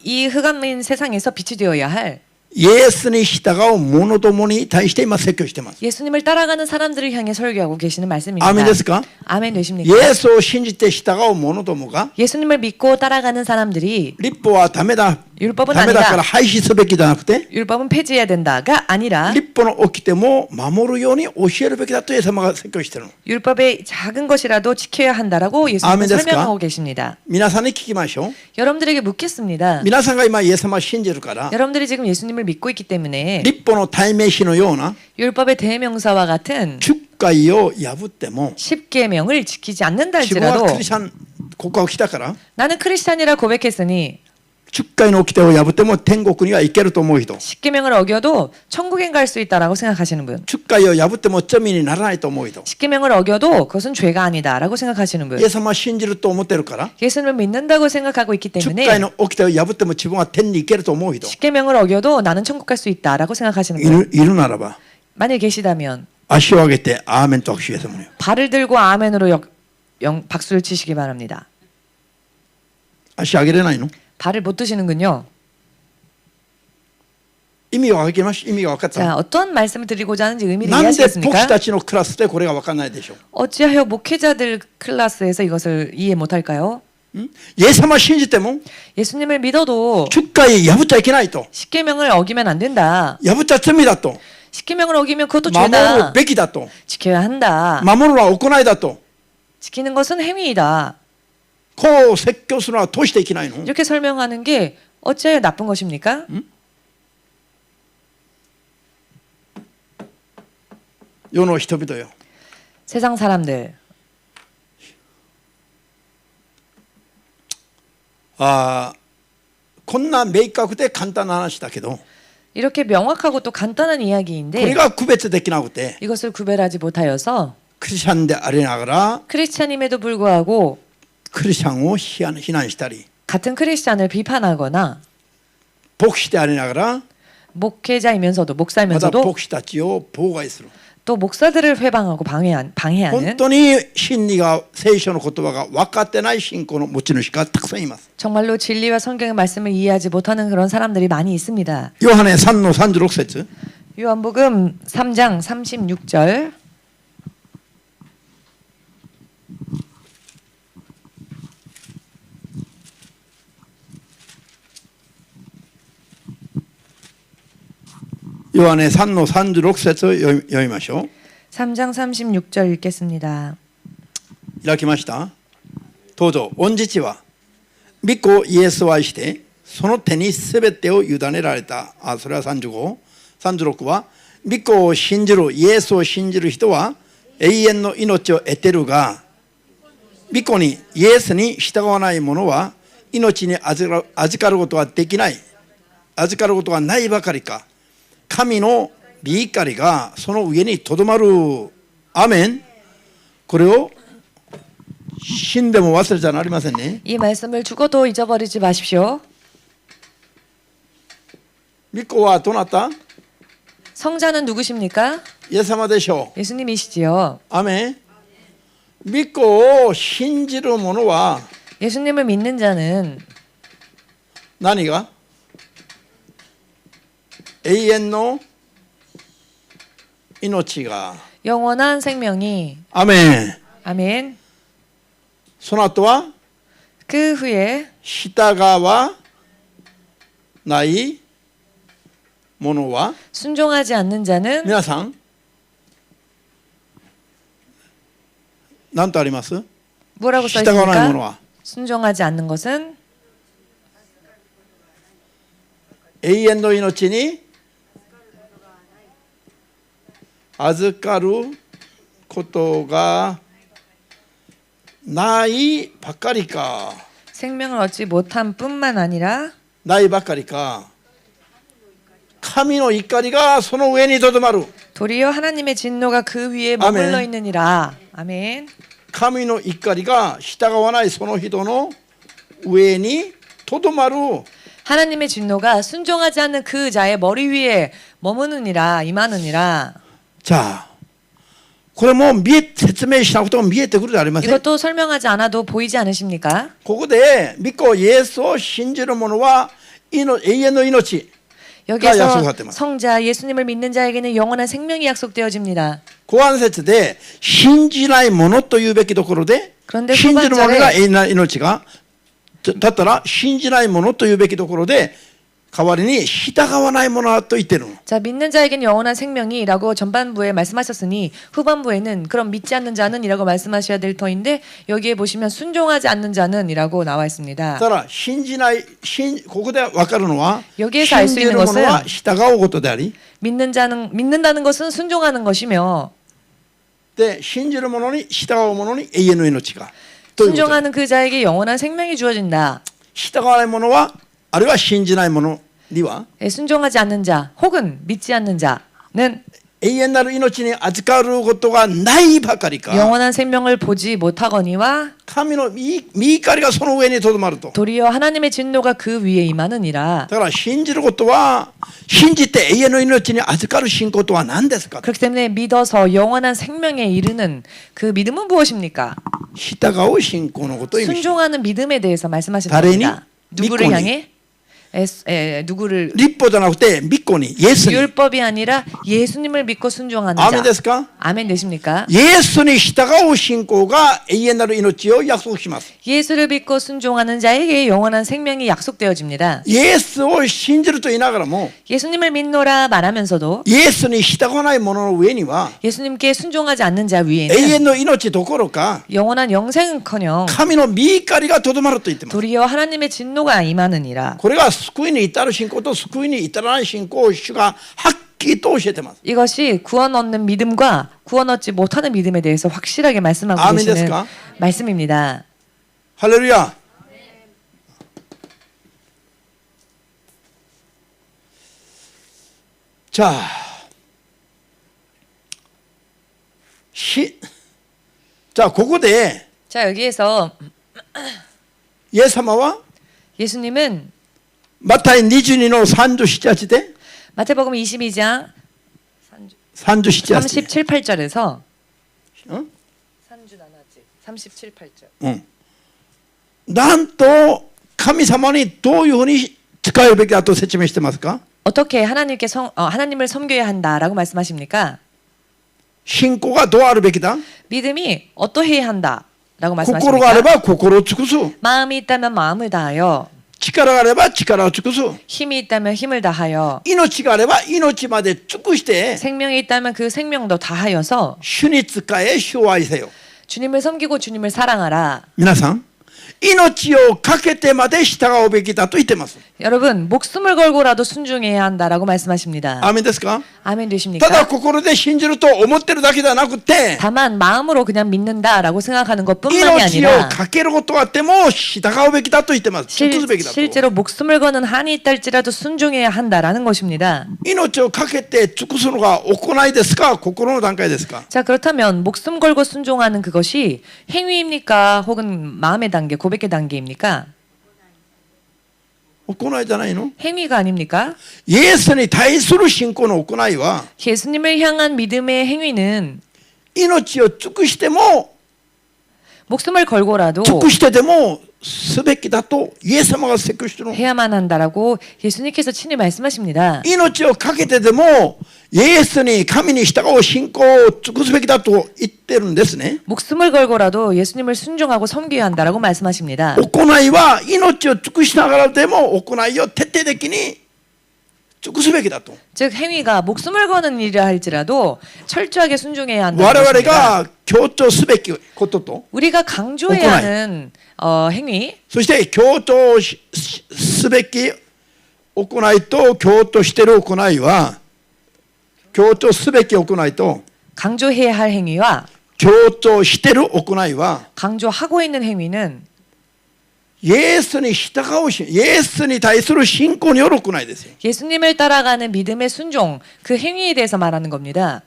이 흑암인 세상에서 빛이 되어야 할 イエスに従う者どもに対して今説教しています。 예수님을 따라가는 사람들을 향해 설교하고 계시는 말씀입니다. アーメンですか？ 아멘 イ 되십니까? エスを信じて従う者どもが 예수님을 믿고 따라가는 사람들이 律法はダメだ、 율법은 ダメだから 아니다. 廃止すべきじゃなくて 율법은 폐지해야 된다가 아니라 律法の起きても守るように教えるべきだとイエス様が説教しているの。 율법의 작은 것이라도 지켜야 한다라고 예수님은 아멘ですか? 설명하고 계십니다. 皆さんに聞きましょう。 여러분들에게 묻겠습니다. 皆さんが今イエス様を信じるから 여러분들이 지금 예수님을 믿고 있기 때문에 律法の代名詞のような 율법의 대명사와 같은 10回を破っても 10계명을 지키지 않는다 自分は 할지라도 クリスチャン告白したから 나는 크리스찬이라 고백했으니 10回の掟を破っても天国には行けると思う人 10계명을 어겨도 천국엔 갈 수 있다라고 생각하시는 분 10回を破っても罪にならないと思う人 10계명을 어겨도 그것은 죄가 아니다라고 생각하시는 분 イエス様は信じると思ってるから 예수님을 믿는다고 생각하고 있기 10 때문에 回の掟を破っても自分は天に行けると思う人 10계명을 어겨도 나는 천국 갈 수 있다라고 생각하시는 い 분 るならば 만일 계시다면 足を上げてアーメンと握手してもらう。 발을 들고 아멘으로 박수를 치시기 바랍니다. 足上げれないの？ 발을 못 드시는군요. 意味が分かった。 자, 어떤 말씀을 드리고자 하는지 의미를 なんで牧師 이해하시겠습니까? たちのクラスでこれが分かんないでしょう。 어찌하여 목회자들 클래스에서 이것을 이해 못할까요? イエス様を信じても 예수님을 믿어도 10回破っちゃいけないと。 십계명을 어기면 안 된다. 破っちゃ罪だと。 십계명을 어기면 그것도 守る 죄다. べきだと。 지켜야 한다. 守るのは行いだと。 지키는 것은 행위이다. こう説教するのはどうしていけないの？ 이렇게 설명하는 게 어찌하여 나쁜 것입니까? 世の人々よ。 세상 사람들. こんな明確で簡単な話だけど 이렇게 명확하고 또 간단한 これ 이야기인데 が区別できなくて 이것을 구별하지 못하여서 クリスチャンでありながら 크리스찬임에도 불구하고 クリスチャンを非難したり 같은 크리스찬을 비판하거나 牧師でありながら 목회자이면서도 また 목사이면서도 牧師たちを妨害する 또 목사들을 회방하고 本 방해하는 当に真理が聖書の言葉が分かってない信仰の持ち主がたくさんいます 정말로 진리와 성경의 말씀을 이해하지 못하는 그런 사람들이 많이 있습니다. ヨハネ 3の36節 요한복음 3장 36절ヨハネ 3の36節を読みましょう 3장 36절 읽겠습니다. 開きました。どうぞ。御父は御子イエスを愛してその手にすべてを委ねられた。それは35。36は御子を信じる、イエスを信じる人は永遠の命を得てるが、御子にイエスに従わない者は命に預かることはできない。預かることはないばかりか。神の御怒りがその上にとどまる。アメン。これを死んでも忘れちゃなりませんね。 이 말씀을 죽어도 잊어버리지 마십시오. 御子はどなた？ 성자는 누구십니까? イエス様でしょう。 예수님이시지요. アメン。御子を信じる者は 예수님을 믿는 자는 何が？永遠の命が。 영원한 생명이 アメン。 아멘. その後は 그 후에 従わない者は 순종하지 않는 자는 皆さん何とあります？ 뭐라고 써 従わない者 있습니까? は 순종하지 않는 것은永遠の命に預かることがないばかりか。 생명을 얻지 못한 뿐만 아니라 ないばかりか。神の怒りがその上にとどまる。 도리어 하나님의 진노가 그 위에 머물러 있느니라. 아멘. 神の怒りが従わないその人の上にとどまる。 하나님의 진노가 순종하지 않는 그 자의 머리 위에 머무느니라 임하느니라. 자, これも説明しなくても見えてくるじゃありません。 이것도 설명하지 않아도 보이지 않으십니까? ここで御子イエスを信じる者は永遠の命 여기서 성자 예수님을 믿는 자에게는 영원한 생명이 약속되어집니다. 後半節で信じない者というべきところで 그런데 信じる者が永遠な命がだったら信じない者というべきところで代わりに従わない者と言ってるの。 자, 믿는 자에게는 영원한 생명이라고 전반부에 말씀하셨으니 후반부에는 그럼 믿지 않는 자는이라고 말씀하셔야 될 터인데 여기에 보시면 순종하지 않는 자는이라고 나와 있습니다. だからここで分かるのは 여기에서 알 수 信じ 있는 る者 것은 は従うことであり 믿는다는 것은 순종하는 것이며 で信じる者に従う者に永遠の命がということ。 순종하는 그 자에게 영원한 생명이 주어진다. 従わない者はあるいは信じない者には 순종하지 않는 자 혹은 믿지 않는 자는 永遠なる命に預かることがないばかりか 영원한 생명을 보지 못하거니와 神の御怒りがその上にとどまると。 도리어 하나님의 진노가 그 위에 임하느니라. だから信じることは信じて永遠の命に預かる信仰とは何ですか。 그렇기 때문에 믿어서 영원한 생명에 이르는 그 믿음은 무엇입니까? 従う信仰のことを意味します。 순종하는 믿음에 대해서 말씀하십니다.誰に? 누구를 향해? 누구를 立法じゃなくて御子にイエスに。 율법이 아니라 예수님을 믿고 순종하는 アーメン 자. ですか。 아멘 되십니까? イエスに従う信仰が永遠なる命を約束します。 예수를 믿고 순종하는 자에게 영원한 생명이 약속되어집니다. イエスを信じると言いながらも 예수님을 믿노라 말하면서도 イエスに従わない者の上には 예수님께 순종하지 않는 자 永 위에는 遠の命どころか 영원한 영생은커녕 神の御怒りがとどまると言ってます。 도리어 하나님의 진노가 임하느니라. これが救いに至る信仰と救いに至らない信仰を主がはっきりと教えてます。 이것이 구원 얻는 믿음과 구원 얻지 못하는 믿음에 대해서 확실하게 말씀하고 아멘 계시는 됐을까? 말씀입니다. 할렐루야. 자, 자, ここで 자, 여기에서 イエス様は 예수님은 マタイ22の37で 마태복음 22장 37 37, 8절에서 37, 8절. なんと神様にどういうふうに使えるべきだと説明してますか？ 어떻게 하나님을 섬겨야 한다라고 말씀하십니까? 信仰がどうあるべきだ？ 믿음이 어떠해야 한다라고 心があれ 말씀하십니까? ば心を尽くす。 마음이 있다면 마음을 다하여 力があれば力を尽くす。 힘이 있다면 힘을 다하여 命があれば命まで尽くして 생명이 있다면 그 생명도 다하여서 主に仕え主を愛せよ。 주님을 섬기고 주님을 사랑하라. 皆さん、命をかけてまで従うべきだと言ってます。 여러분 목숨을 걸고라도 순종해야 한다라고 말씀하십니다. アーメンですか？ 아멘 ただ 되십니까? 心で信じると思ってるだけではなくて 다만 마음으로 그냥 믿는다라고 생각하는 것뿐만이 命を 아니라 かけることがあっても従うべきだと言ってます。尽くすべきだと。 실제로 목숨을 거는 한이 있다 할지라도 순종해야 한다라는 것입니다. 命をかけて尽くすのが行いですか心の段階ですか？ 자 그렇다면 목숨 걸고 순종하는 그것이 행위입니까? 혹은 마음의 단계, 고백의 단계입니까? 行いじゃないの？ 행위가 아닙니까? イエスに対する信仰の行いは 예수님을 향한 믿음의 행위는 命を尽くしても 목숨을 걸고라도 尽くしてでもすべきだとイエス様が説教してるの。 해야만 한다라고 예수님께서 친히 말씀하십니다. 命をかけてでもイエスに神に従う信仰を尽くすべきだと言ってるんですね。 목숨을 걸고라도 예수님을 순종하고 섬겨야 한다라고 말씀하십니다. 行いは命を尽くしながらでも行いを徹底的に尽くすべきだと。 즉 행위가 목숨을 거는 일이라 할지라도 철저하게 순종해야 한다는 我々 것입니다. が強調すべきことと 우리가 강조해야 하는 행위. そして強調すべき行いと強調している行いは強調すべき行いと 강조해야 할 행위와 強調している行いは 강조하고 있는 행위는 イエスに従うし、イエスに対する信仰による行いですよ。 예수님을 따라가는 믿음의 순종, 그 행위에 대해서 말하는 겁니다.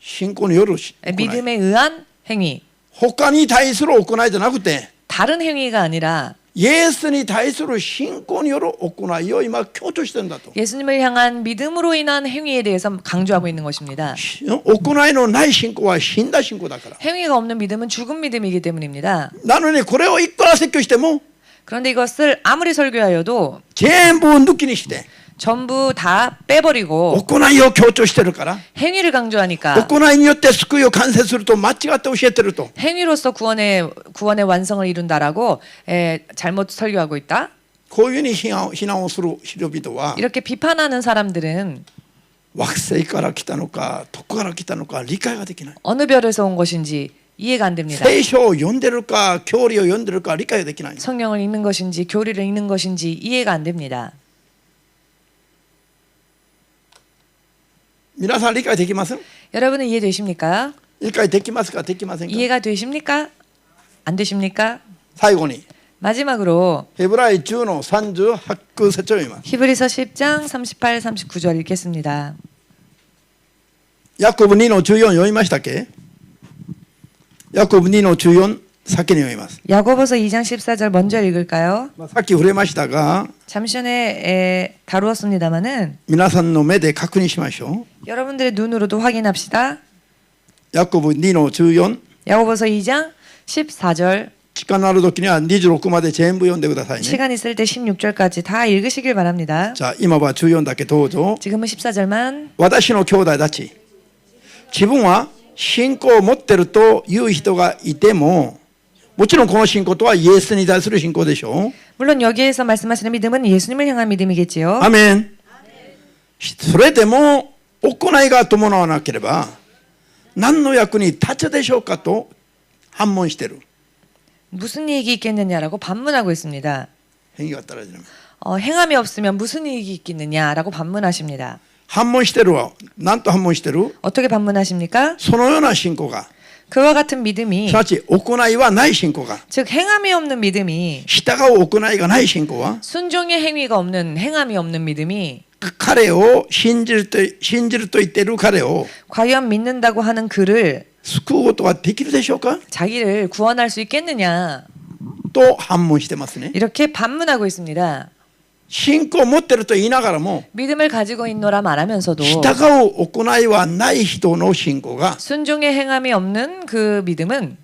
信仰による行い。 믿음에 의한 행위. 他に対する行いじゃなくて、 다른 행위가 아니라 イエスに対する信仰による行いを今強調してるんだと。 예수님을 향한 믿음으로 인한 행위에 대해서 강조하고 있는 것입니다. 行いのない信仰は死んだ信仰だから。 행위가 없는 믿음은 죽은 믿음이기 때문입니다. なのにこれをいくら説教しても 그런데 이것을 아무리 설교하여도 全部抜きにして 전부 다 빼버리고 行いを強調してるから 행위를 강조하니까 行いによって救いを完成すると間違って教えてると 행위로서 구원의 완성을 이룬다라고 잘못 설교하고 있다. こういうふうに非難をする人々は 이렇게 비판하는 사람들은 惑星から来たのかどこから来たのか理解ができない 어느 별에서 온 것인지 이해가 안 됩니다. 聖書を読んでるか教理を読んでるか理解ができない 성경을 읽는 것인지 교리를 읽는 것인지 이해가 안 됩니다. 皆さん理解できます 여러분은 이해되십니까? 理解できますかできませんか 이해가 되십니까? 안 되십니까? 最後に 마지막으로 ヘブライ10の38節を読みます 히브리서 10장 38, 39절 읽겠습니다. ヤコブ2の14読みましたっけヤコブ2の14先に読みます 야고보서 2장 14절 먼저 읽을까요? さっき触れましたが 잠시 전에 다루었습니다마는 皆さんの目で確認しましょ 여러분들의 눈으로도 확인합시다. うヤコブ2の14 야고보서 2장 14절 時間のある時には26まで全部読んでくださいね 시간 있을 때 16절까지 다 읽으시길 바랍니다. じゃあ今は14だけどうぞ 지금은 14절만 私の兄弟たち自分は信仰を持ってるという人がいてももちろんこの信仰とはイエスに対する信仰でしょう 물론 여기에서 말씀하시는 믿음은 예수님을 향한 믿음이겠지요. アメンそれでも行いが伴わなければ何の役に立つでしょうかと反問している 무슨 이익이 있겠느냐라고 반문하고 있습니다. 変があったらじゃない 행함이 없으면 무슨 이익이 있겠느냐라고 반문하십니다. 反問してるわ何と反問してる 어떻게 반문하십니까? そのような信仰が 그와 같은 믿음이 すなわち行いはない信仰が 즉 행함이 없는 믿음이 従う行いがない信仰は 순종의 행위가 없는 행함이 없는 믿음이 彼を信じると言っている彼を 과연 믿는다고 하는 그를 救うことができるでしょうか 자기를 구원할 수 있겠느냐 と反問してますね 이렇게 반문하고 있습니다. 信仰を持ってると言いながらも 믿음을 가지고 있노라 말하면서도 従う行いはない人の信仰が 순종의 행함이 없는 그 믿음은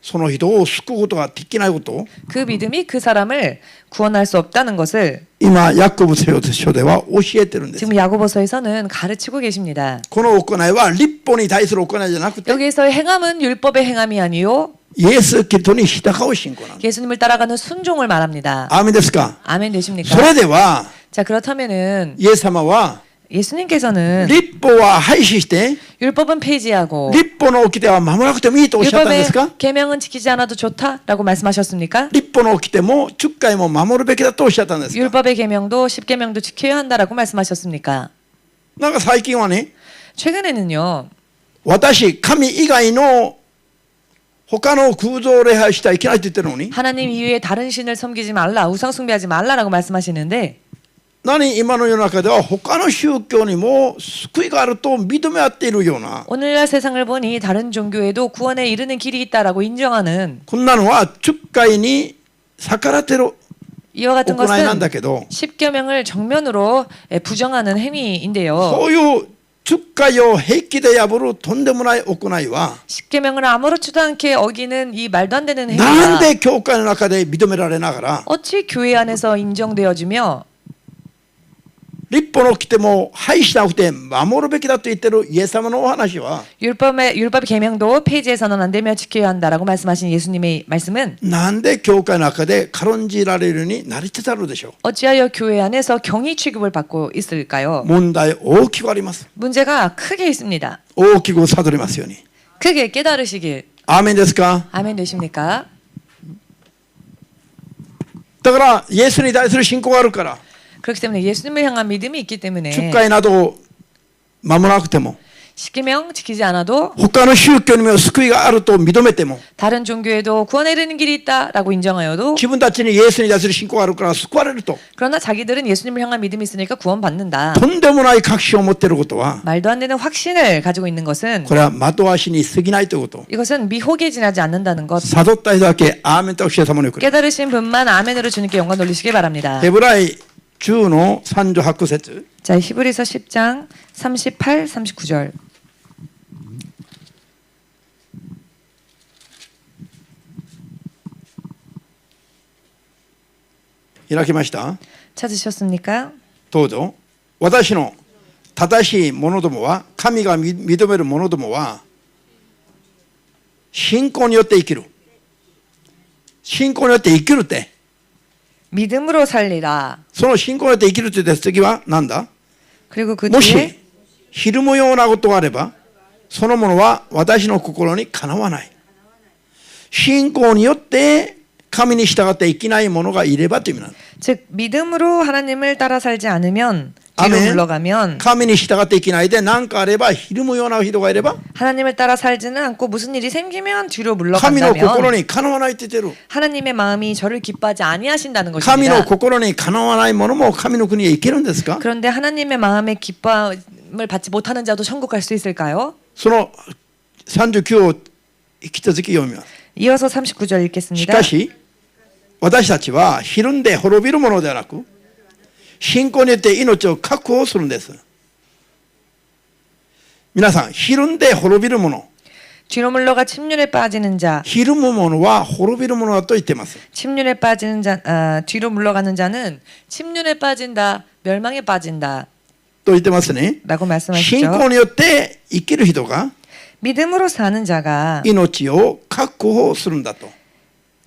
その人を救うことができないことを 그 믿음이 그 사람을 구원할 수 없다는 것을 今ヤコブ書では教えてるんです 지금 야고보서에서는 가르치고 계십니다. この行いは律法に対する行いじゃなくて 여기에서의 행함은 율법의 행함이 아니요 イエス・キリストに従う信仰なんです 예수님을 따라가는 순종을 말합니다. アーメンですか 아멘 되십니까? それでは 자 그렇다면은 イエス様は 예수님께서는 律法は廃止して 율법은 폐지하고 律法の掟は守らなくてもいいとおっしゃったんですか 율법의 계명은 지키지 않아도 좋다라고 말씀하셨습니까? 律法の掟も10回も守るべきだとおっしゃったんですか 율법의 계명도 10계명도 지켜야 한다라고 말씀하셨습니까? なんか最近はね 최근에는요. 私神以外の他の偶像を礼拝してはいけないと言ってるのに 하나님 이외에 다른 신을 섬기지 말라, 우상 숭배하지 말라라고 말씀하시는데 何今の世の中では他の宗教にも救いがあると認め合っているような 오늘날 세상을 보니 다른 종교에도 구원에 이르는 길이 있다라고 인정하는 こんなのは10回に逆らってる 이와 같은 行いなん 것은 だけど 십계명을 정면으로 부정하는 행위인데요. そういう10回を平気で破るとんでもない行いは 십계명을 아무렇지도 않게 어기는 이 말도 안 되는 なん 행위가 で教会の中で認められながら 어찌 교회 안에서 인정되어지며 律法の掟も廃止しなくて守るべきだと言ってるイエス様のお話は 율법 계명도 폐지해서는 안 되며 지켜야 한다라고 말씀하신 예수님의 말씀은 なんで教会の中で軽んじられるようになりつつあるでしょう 어찌하여 교회 안에서 경의 취급을 받고 있을까요? 問題大きくあります 문제가 크게 있습니다. 大きく悟りますように 크게 깨달으시길. アーメンですか 아멘 되십니까? だからイエスに対する信仰があるから 그렇기 때문에 예수님을 향한 믿음이 있기 때문에 주가에 나도 守らなくても 십계명 지키지 않아도 他の宗教にも救いがあると認めても 다른 종교에도 구원에 이르는 길이 있다라고 인정하여도 自分たちにイエスに対する信仰があるから救われると 그러나 자기들은 예수님을 향한 믿음이 있으니까 구원받는다. とんでもない確信を持っていることは 말도 안 되는 확신을 가지고 있는 것은 これは的足に過ぎないということ 이것은 미혹에 지나지 않는다는 것. 悟った人だけアーメンと主様に送る 깨달으신 분만 아멘으로 주님께 영광 돌리시길 바랍니다. ヘブライ10の38節 자, 히브리서 10장 38, 39절.開きました 찾으셨습니까? どうぞ私の正しい者どもは神が認める者どもは信仰によって生きる信仰によって生きるって 믿음으로 살리라. その信仰によって生きるって言った次は何だ 그리고 그 も 뒤에 しひるむようなことがあればそのものは私の心にかなわない信仰によって神に従って生きない者がいればという意味なんです 즉 믿음으로 하나님을 따라 살지 않으면 뒤로 아멘. 물러가면 神に従って生きないで何かあればひるむような人がいれば 하나님을 따라 살지는 않고 무슨 일이 생기면 뒤로 神の心 물러간다면 にかなわないって言ってる 하나님의 마음이 저를 기뻐하지 아니하신다는 神の 것입니다. 心にかなわない者も神の国へ行けるんですか 그런데 하나님의 마음에 기뻐함을 받지 못하는 자도 천국 갈 수 있을까요? その39を引き続き読みます 이어서 39절 し 읽겠습니다. かし私たちはひるんで滅びるものではなく信仰によって命を確保するんです皆さんひるんで滅びるもの 뒤로 물러가 침륜에 빠지는 자, ひるむものは滅びるものだと言っています 침륜에 빠지는 자, 뒤로 물러가는 자는 침륜에 빠진다, 멸망에 빠진다 と言ってますね 라고 信 말씀하시죠. 仰によって生きる人が 믿음으로 사는 자가 命を確保するんだと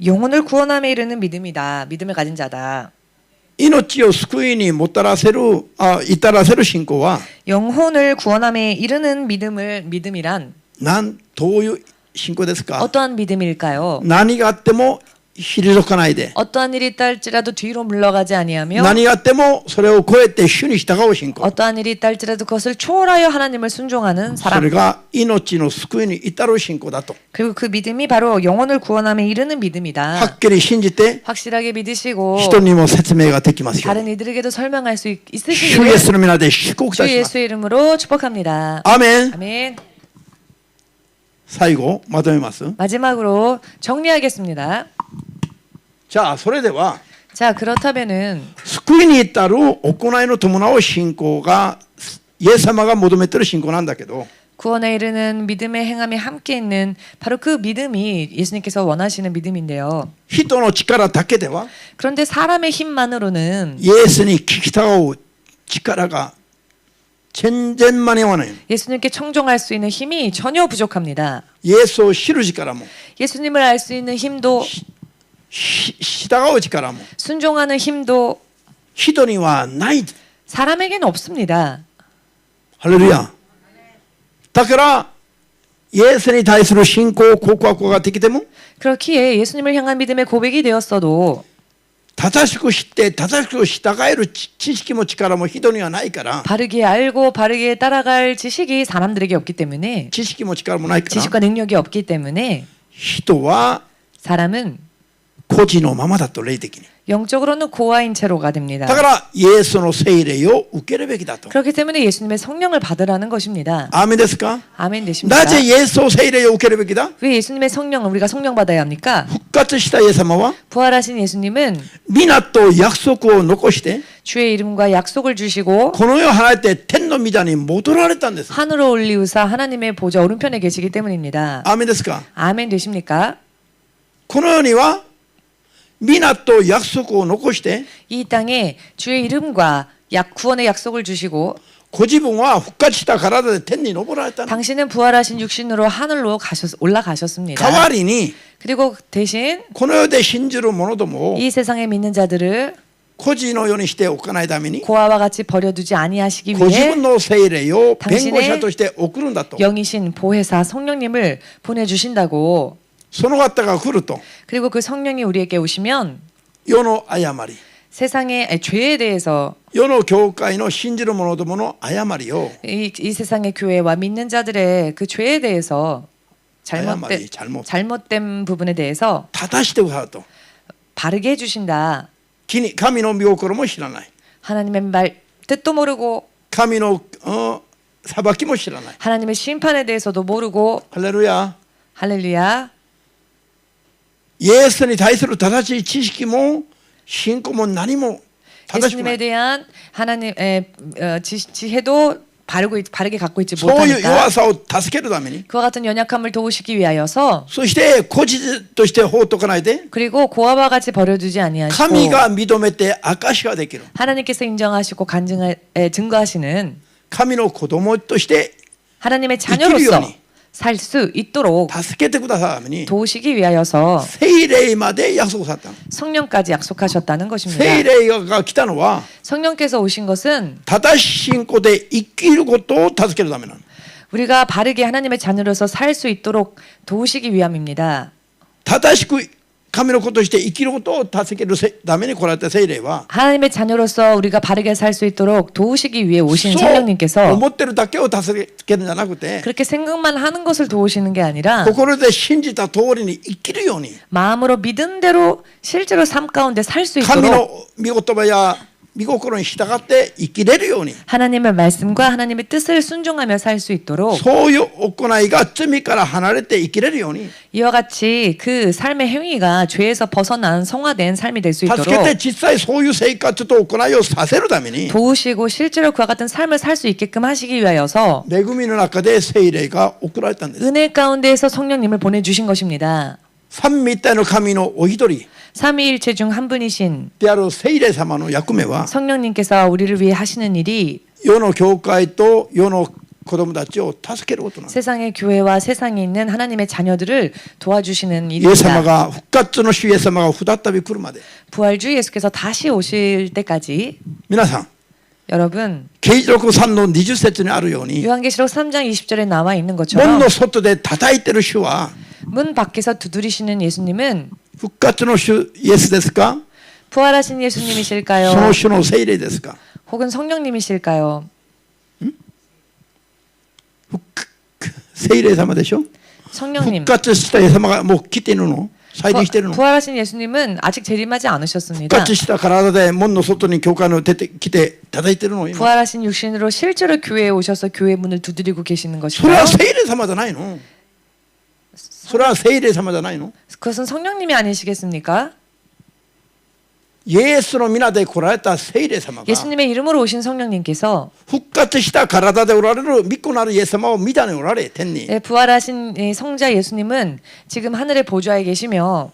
영혼을 구원함에 이르는 믿음이다. 믿음을 가진 자다. 命を救いにもたらせる至らせる信仰は 영혼을 구원함에 이르는 믿음이란 どういう信仰ですか 어떠한 믿음일까요? 何があっても退かないで 어떠한 일이 있다 할지라도 뒤로 물러가지 아니하며 何があってもそれを超えて主に従う信仰 어떠한 일이 있다 할지라도 그것을 초월하여 하나님을 순종하는 それ 사람. が命の救いに至る信仰だと 그리고 그 믿음이 바로 영혼을 구원함에 이르는 は 믿음이다. っきり信じて 확실하게 믿으시고 人にも説明ができますよ 다른 이들에게도 설명할 수 主イエ 있으시기를 スの皆で祝福い 주 たします 예수의 이름으로 축복합니다. アーメン 아멘. 最後まとめます 마지막으로 정리하겠습니다. じゃあそれでは 자, 그렇다면은 救いに至る行いの伴う信仰がイエス様が求めている信仰なんだけど 구원에 이르는 믿음의 행함이 함께 있는 바로 그 믿음이 예수님께서 원하시는 믿음인데요. 人の力だけでは 그런데 사람의 힘만으로는 イエスに聞き従う力が全然間に合わない 예수님께 청종할 수 있는 힘이 전혀 부족합니다. イエスを知る力も 예수님을 알 수 있는 힘도 従う力も 순종하는 힘도 人にはない 사람에게는 없습니다. ハレルヤだからイエスに対する信仰告白ができても 그렇기에 예수님을 향한 믿음의 고백이 되었어도 正しく知って正しく従える知識も力も人にはないから 바르게 알고 바르게 따라갈 지식이 사람들에게 없기 때문에 知識も力もないから 지식과 능력이 없기 때문에 人は 사람은 孤児のままだと霊的に 영적으로는 고아인 채로가 됩니다. だからイエスの聖霊を受けるべきだと 그렇기 때문에 예수님의 성령을 받으라는 것입니다. アーメンですか 아멘 되십니까? なぜイエスの聖霊を受けるべきだ 왜 예수님의 성령을 우리가 성령 받아야 합니까? 復活したイエス様は 부활하신 예수님은 皆と約束を残して 주의 이름과 약속을 주시고 この世を離れて天の御座に戻られたんです 하늘로 올리우사 하나님의 보좌 오른편에 계시기 때문입니다. アーメンですか 아멘 되십니까? この世には皆と約束を残して 이 땅에 주의 이름과 구원의 약속을 주시고 ご自分は復活した体で天に昇られたの 당신은 부활하신 육신으로 하늘로 올라가셨습니다. 代わりに 그리고 대신 この世で信じる者どもを 이 세상에 믿는 자들을 孤児のようにしておかないために 고아와 같이 버려두지 아니하시기 ご自 위해 分の聖霊を弁 당신의 護者として送るんだと 영이신 보혜사 성령님을 보내주신다고 その方が来ると 그리고 그 성령이 우리에게 오시면 世の誤り 세상의 죄에 대해서 世の教会の信じる者どもの誤りを 이 세상의 교회와 믿는 자들의 그 죄에 대해서 잘못된 부분에 대해서 正してくださると 바르게 해주신다. 神の御心も知らない 하나님의 말 뜻도 모르고 神の裁きも知らない 하나님의 심판에 대해서도 모르고 ハレルヤ 할렐루야. イエスに対する正しい知識も信仰も何も正しくな 예수님에 い 대한 하나님의 지혜도 바르게 갖고 있지 そういう 못하니까 弱さを助けるために 그와 같은 연약함을 도우시기 위하여서 そして孤児として放っておかないで 그리고 고아와 같이 버려두지 神 아니하시고 が認めて証しができる 하나님께서 인정하시고 증거하시는 神の子供として 하나님의 生きるよう 자녀로서 に 살 수 있도록 助けてくださるために 도우시기 위하여서 聖霊まで約束されたの 성령까지 약속하셨다는 것입니다. 聖霊が来たのは 성령께서 오신 것은 正しい信仰で生きることを助けるためなの 우리가 바르게 하나님의 자녀로서 살 수 있도록 도우시기 위함입니다. 正しく神の子として生きることを助けるために来られた聖霊は 하나님의 자녀로서 우리가 바르게 살 수 있도록 도우시기 위해 오신 そう 성령님께서 思ってるだけを助けるんじゃなくて 그렇게 생각만 하는 것을 도우시는 게 아니라 心で信じた通りに生きるように 마음으로 믿은 대로 실제로 삶 가운데 살 수 神 있도록 の御言葉や御心に従って生きれるように 하나님의 말씀과 하나님의 뜻을 순종하며 살 수 있도록 そういう行いが罪から離れて生きれるように 이와 같이 그 삶의 행위가 죄에서 벗어난 성화된 삶이 될 수 助 있도록 けて実際そういう生活と行いをさせるために 도우시고 실제로 그와 같은 삶을 살 수 있게끔 하시기 위하여서 恵みの中で聖霊が送られたんです 은혜 가운데에서 성령님을 보내주신 것입니다. 三位一体の神のお一人 삼위일체 중 한 분이신 である聖霊様の役目は 성령님께서 우리를 위해 하시는 일이 世の教会と世の子供たちを助けることなんです 세상의 교회와 세상에 있는 하나님의 자녀들을 도와주시는 イエス様 일입니다. が復活の主イエス様が再び来るまで 부활주 예수께서 다시 오실 때까지 皆さん 여러분 啓示録3の20節にあるように 요한계시록 3장 20절에 나와 있는 門 것처럼 の外で叩いてる主は 문 밖에서 두드리시는 예수님은 復活の主イエスですか 부활하신 その 예수님이실까요? 主の聖霊ですか 혹은 성령님이실까요? 聖霊様でしょ 성령님. 復活したイエス様がもう来てるの再臨してるの 부활하신 예수님은 아직 재림하지 復 않으셨습니다. 活した体で門の外に教会の出てきて叩いてるの今 부활하신 육신으로 실제로 교회에 오셔서 교회 문을 두드리고 계시는 それ 것인가요? は聖霊様じゃないのそれは聖霊様じゃないの 그것은 성령님이 아니시겠습니까? イエスの皆で来られた聖霊様が 예수님의 이름으로 오신 성령님께서 復活した体でおられる御子なるイエス様を御座におられ天に 부활하신 이 성자 예수님은 지금 하늘의 보좌에 계시며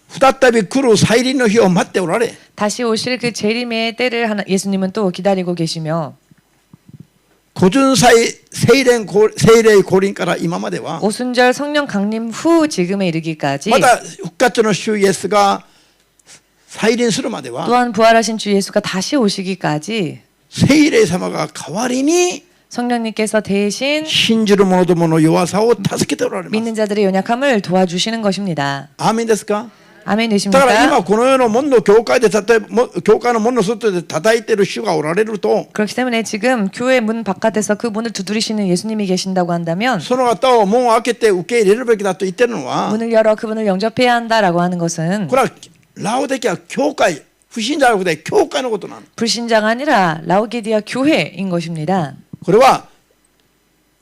再び来る再臨の日を待っておられ 다시 오실 그 재림의 때를 예수님은 또 기다리고 계시며 古巡祭聖霊降臨から今までは 오순절 성령 강림 후 지금에 이르기까지 また復活の主イエスが再臨するまでは 또한 부활하신 주 예수가 다시 오시기까지 聖霊様が代わりに 성령님께서 대신 信じる者どもの弱さを助けておられます 믿는 자들의 연약함을 도와주시는 것입니다. アーメンですか 아멘 だから 되십니까? 今この世の門の教会で教会の門の外で叩いてる主がおられると 그렇기 때문에 지금 교회 문 바깥에서 그 문을 두드리시는 예수님이 계신다고 한다면 その方を門を開けて受け入れるべきだと言ってるのは 문을 열어 그분을 영접해야 한다라고 하는 것은 これはラオデキア教会不信者じゃなくて教会のことなの 불신자가 아니라 라오디게아 교회인 것입니다. これは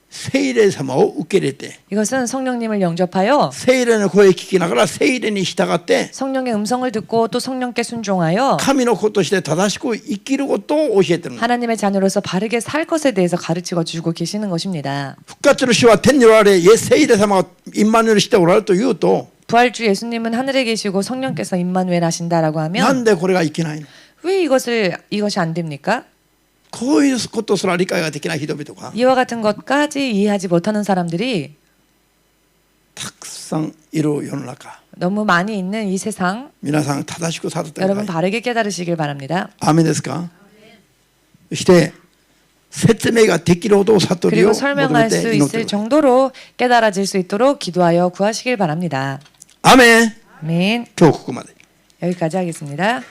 聖霊様を受け入れて 이것은 성령님을 영접하여 聖霊の声を聞きながら聖霊に従って 성령의 음성을 듣고 또 성령께 순종하여 神の子として正しく生きることを教えてるの 하나님의 자녀로서 바르게 살 것에 대해서 가르치고 주고 계시는 것입니다. 復活の主は天におられ聖霊様がインマヌエルしておられるというと 부활주 예수님은 하늘에 계시고 성령께서 임마누엘 하신다라고 な 하면 んでこれがいけないの 왜 이것이 안 됩니까? こういうことすら理解ができない人々が 이와 같은 것까지 이해하지 못하는 사람들이 たくさんいる世の中 너무 많이 있는 이 세상 皆さん正しくされてくだ 여러분 さい 바르게 깨달으시길 바랍니다. アーメンですかそして説明ができるほど悟り 그리고 を求め 설명할 て 수 祈って 있을 いる 정도로 깨달아질 수 있도록 기도하여 구하시길 바랍니다. アーメン 아멘. 今日ここまで 여기까지 하겠습니다.